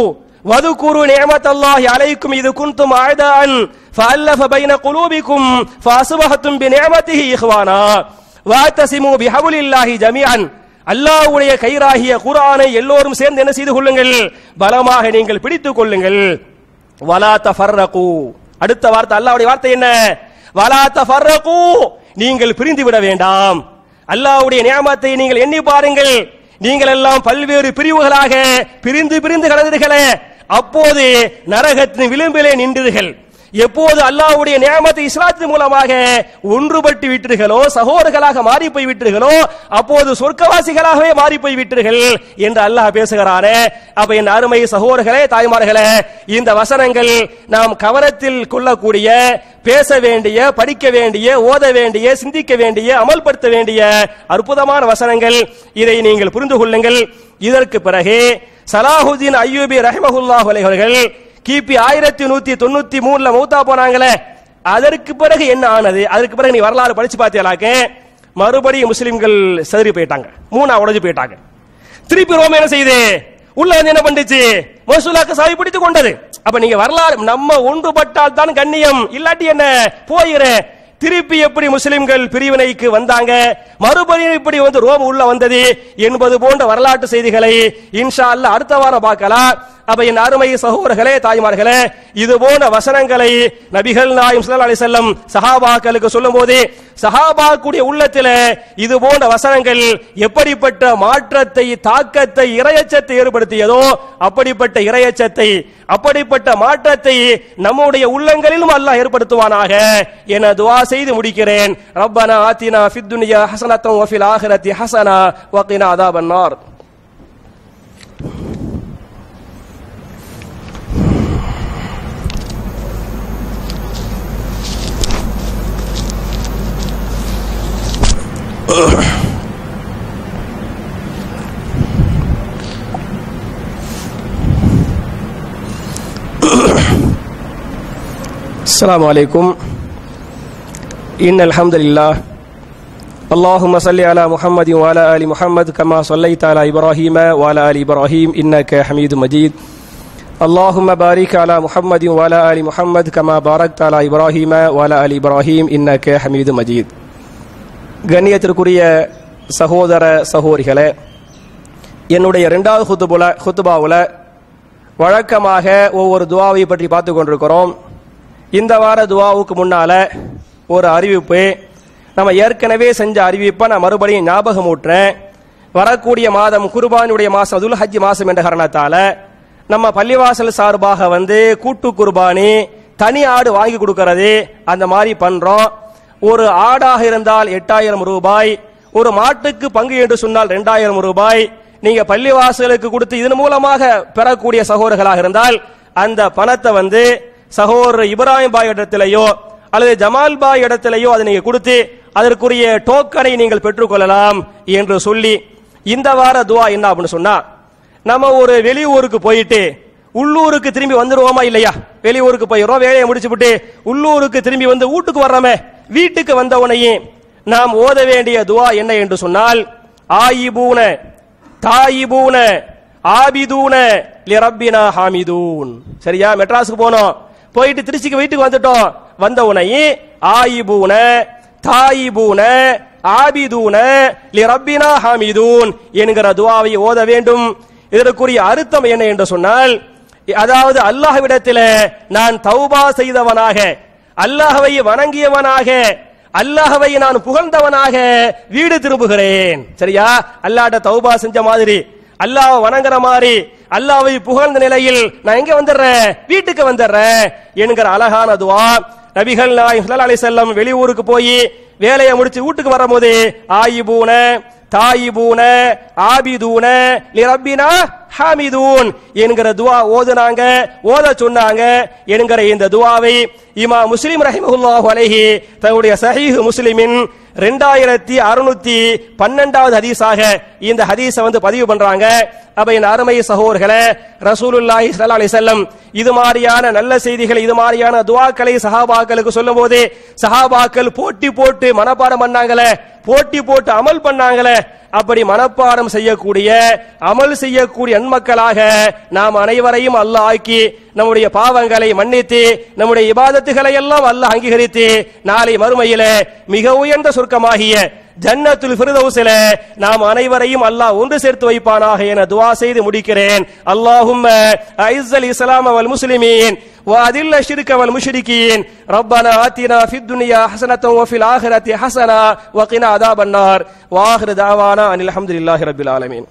வதுகுரு நிஅமத்தல்லாஹி அலைக்கும் இது குன்தும் அஅதான் ஃபஅல்லஃப பைன குலூபிக்கும் ஃபஅஸ்பஹதும் பிநிஅமத்திஹி இஹ்வானா வஅதஸிமு பிஹப்லில்லாஹி ஜமீஅன். அல்லாஹ்வுடைய கயிறாகிய குர்ஆனை எல்லோரும் சேர்ந்து என்ன செய்து கொள்ளுங்கள்? பலமாக நீங்கள் பிடித்துக் கொள்ளுங்கள். வலா தஃபர்ரகு, அடுத்த வார்த்தை அல்லாஹ்வுடைய வார்த்தை என்ன? வலா தஃபர்ரகு, நீங்கள் பிரிந்து விட வேண்டாம். அல்லாஹ்வுடைய நியமத்தை நீங்கள் எண்ணி பாருங்கள். நீங்கள் எல்லாம் பல்வேறு பிரிவுகளாக பிரிந்து பிரிந்து கடந்தீர்களே, அப்போது நரகத்தின் விளிம்பிலே நின்றீர்கள். எப்போது அல்லாஹ்வுடைய நியமத்தை இஸ்லாத்தின் மூலமாக ஒன்றுபட்டு விட்டீர்களோ, சகோதரர்களாக மாறி போய் விட்டீர்களோ, அப்போது சொர்க்கவாசிகளாகவே மாறி போய் விட்டீர்கள் என்று அல்லாஹ் பேசுகிறானே. அப்ப என் அருமை சகோதரர்களே, தாய்மார்களே, இந்த வசனங்கள் நாம் கவனத்தில் கொள்ளக்கூடிய, பேச வேண்டிய, படிக்க வேண்டிய, ஓத வேண்டிய, சிந்திக்க வேண்டிய, அமல்படுத்த வேண்டிய அற்புதமான வசனங்கள். இதை நீங்கள் புரிந்து கொள்ளுங்கள். இதற்கு பிறகு சலாஹுதீன் அய்யூபி ரஹ்மத்துல்லாஹி அலைஹி அவர்கள் கிபி 1193 மௌத்தா போனாங்களே, அதற்கு பிறகு என்ன ஆனது? அதற்கு பிறகு நீ வரலாறு படிச்சு பார்த்தியாலாக்க மறுபடியும் முஸ்லிம்கள் சிதறி போயிட்டாங்க, மூணா உடைஞ்சு போயிட்டாங்க. திருப்பி ரோம் என்ன செய்யுது? உள்ள என்ன பண்ணிச்சு? மசூலாக்கு சாவி பிடித்து கொண்டது. அப்ப நீங்க வரலாறு, நம்ம ஒன்றுபட்டால் தான் கண்ணியம், இல்லாட்டி என்ன போயிற. திருப்பி எப்படி முஸ்லிம்கள் பிரிவினைக்கு வந்தாங்க, மறுபடியும் இப்படி ரோம் உள்ள வந்தது என்பது போன்ற வரலாற்று செய்திகளை இன்ஷா அல்லாஹ் அடுத்த வாரம் பார்க்கலாம். அப்ப என் அருமை சகோதரர்களே, தாய்மார்களே, இது போன்ற வசனங்களை நபிகள் நாயகம் ஸல்லல்லாஹு அலைஹி வஸல்லம் சஹாபாக்களுக்கு சொல்லும்போது சஹாபாக்குடைய உள்ளத்தில் இது போன்ற வசனங்கள் எப்படிப்பட்ட மாற்றத்தை, தாக்கத்தை, இறையச்சத்தை ஏற்படுத்தியதோ அப்படிப்பட்ட இறையச்சத்தை, அப்படிப்பட்ட மாற்றத்தை நம்முடைய உள்ளங்களிலும் அல்லாஹ் ஏற்படுத்துவானாக என துஆ செய்து முடிக்கிறேன். ரப்பனா ஆத்தினா ஃபித் துன்யா ஹஸனத்தன் வ ஃபில் ஆখিরাতি ஹஸனா வ கினா அஸாபன் நார். السلام عليكم. إن الحمد لله اللهم صل على محمد وعلى آل محمد كما صليت على إبراهيم وعلى آل إبراهيم إنك حميد مجيد. اللهم بارك على محمد وعلى آل محمد كما باركت على إبراهيم وعلى آل إبراهيم إنك حميد مجيد. கண்ணியத்திற்குரிய சகோதர சகோதரிகளே, என்னுடைய இரண்டாவது ஹுத்பாவுல வழக்கமாக ஒவ்வொரு துஆவை பற்றி பார்த்து கொண்டிருக்கிறோம். இந்த வார துஆவுக்கு முன்னால ஒரு அறிவிப்பு, நம்ம ஏற்கனவே செஞ்ச அறிவிப்பை நான் மறுபடியும் ஞாபகம் ஊட்டுறேன். வரக்கூடிய மாதம் குர்பானுடைய மாதம், துல் ஹஜ் மாதம் என்ற காரணத்தால நம்ம பள்ளிவாசல் சார்பாக கூட்டு குர்பானி, தனி ஆடு வாங்கி கொடுக்கறது அந்த மாதிரி பண்றோம். ஒரு ஆடாக இருந்தால் 8000 ரூபாய், ஒரு மாட்டுக்கு பங்கு என்று சொன்னால் 2000 ரூபாய் நீங்க பள்ளிவாசலுக்கு கொடுத்து இதன் மூலமாக பெறக்கூடிய சகோதரர்களாக இருந்தால் அந்த பணத்தை சகோதரர் இப்ராஹிம் பாய் இடத்திலேயோ அல்லது ஜமால் பாய் இடத்திலேயோ அதை நீங்க கொடுத்து அதற்குரிய டோக்கனை நீங்கள் பெற்றுக்கொள்ளலாம் என்று சொல்லி, இந்த வார துஆ என்ன அப்படின்னு சொன்னா, நம்ம ஒரு வெளியூருக்கு போயிட்டு உள்ளூருக்கு திரும்பி வந்துருவோமா இல்லையா? வெளியூருக்கு போயிடுறோம், வேலையை முடிச்சுவிட்டு உள்ளூருக்கு திரும்பி வீட்டுக்கு வர்றோமே, வீட்டுக்கு வந்தவனையே நாம் ஓத வேண்டிய துஆ என்ன என்று சொன்னால், ஆயிபூன தாயிபூன ஆபிதூன லிரப்பினா ஹாமிதூன். சரியா? மெட்ராஸுக்கு போனோம், போயிட்டு திருச்சிக்கு வீட்டுக்கு வந்துட்டோம், வந்த உடனே ஆயிபூன தாயிபூன ஆபிதூன லிரப்பினா ஹாமிதூன் என்கிற துஆவை ஓத வேண்டும். இதற்குரிய அர்த்தம் என்ன என்று சொன்னால், அதாவது அல்லாஹ்விடத்தில் நான் தௌபா செய்தவனாக, அல்லாஹ்வை வணங்கியவனாக, அல்லாஹ்வை நான் புகழ்ந்தவனாக வீடு திரும்புகிறேன். சரியா? அல்லாஹ்ட்ட தௌபா செஞ்ச மாதிரி, அல்லாஹ் வணங்குற மாதிரி, அல்லாஹ்வை புகழ்ந்த நிலையில் நான் எங்க வந்துடுறேன்? வீட்டுக்கு வந்துடுறேன் என்கிற அழகான துஆ. நபிகள் நாயகம் ஸல்லல்லாஹு அலைஹி வஸல்லம் வெளியூருக்கு போய் வேலையை முடிச்சு வீட்டுக்கு வரும்போது ஆயிபூன தாயிபூன ஆபிதூன லிரப்பினா ஹாமிதூன் என்கிற துஆ ஓதுனாங்க, ஓத சொன்னாங்க என்கிற இந்த துஆவை இமாம் முஸ்லிம் ரஹிமஹுல்லாஹு அலைஹி தன்னுடைய சஹீஹ் முஸ்லிமின் 2612வது ஹதீஸாக இந்த ஹதீஸை பதிவு பண்றாங்க. அப்ப என் அருமை சகோதரர்களே, ரசூலுல்லாஹி ஸல்லல்லாஹு அலைஹி வஸல்லம் இது மாதிரியான நல்ல செய்திகளை, இது மாதிரியான துஆக்களை சஹாபாக்களுக்கு சொல்லும்போது சஹாபாக்கள் போட்டி போட்டு மனப்பாடம் பண்ணாங்களே, போட்டி போட்டு அமல் பண்ணாங்களே, அப்படி மனப்பாடம் செய்யக்கூடிய, அமல் செய்யக்கூடிய நன்மக்களாக நாம் அனைவரையும் அல்லாஹ் ஆக்கி நம்முடைய பாவங்களை மன்னித்து நம்முடைய இபாதத்துகளை எல்லாம் அல்லாஹ் அங்கீகரித்து நாளை மறுமையிலே மிக உயர்ந்த சொர்க்கமாகிய ஜன்னத்துல் ஃபிர்தௌஸில நாம் அனைவரையும் அல்லாஹ் ஒன்று சேர்த்து வைப்பானாக என துஆ செய்து முடிக்கிறேன். அல்லாஹும்ம அஇஸ்ஸல் இஸ்லாம வல் முஸ்லிமீன் وأذل الشرك والمشركين ربنا آتنا في الدنيا حسنة وفي الآخرة حسنة وقنا عذاب النار وآخر دعوانا أن الحمد لله رب العالمين.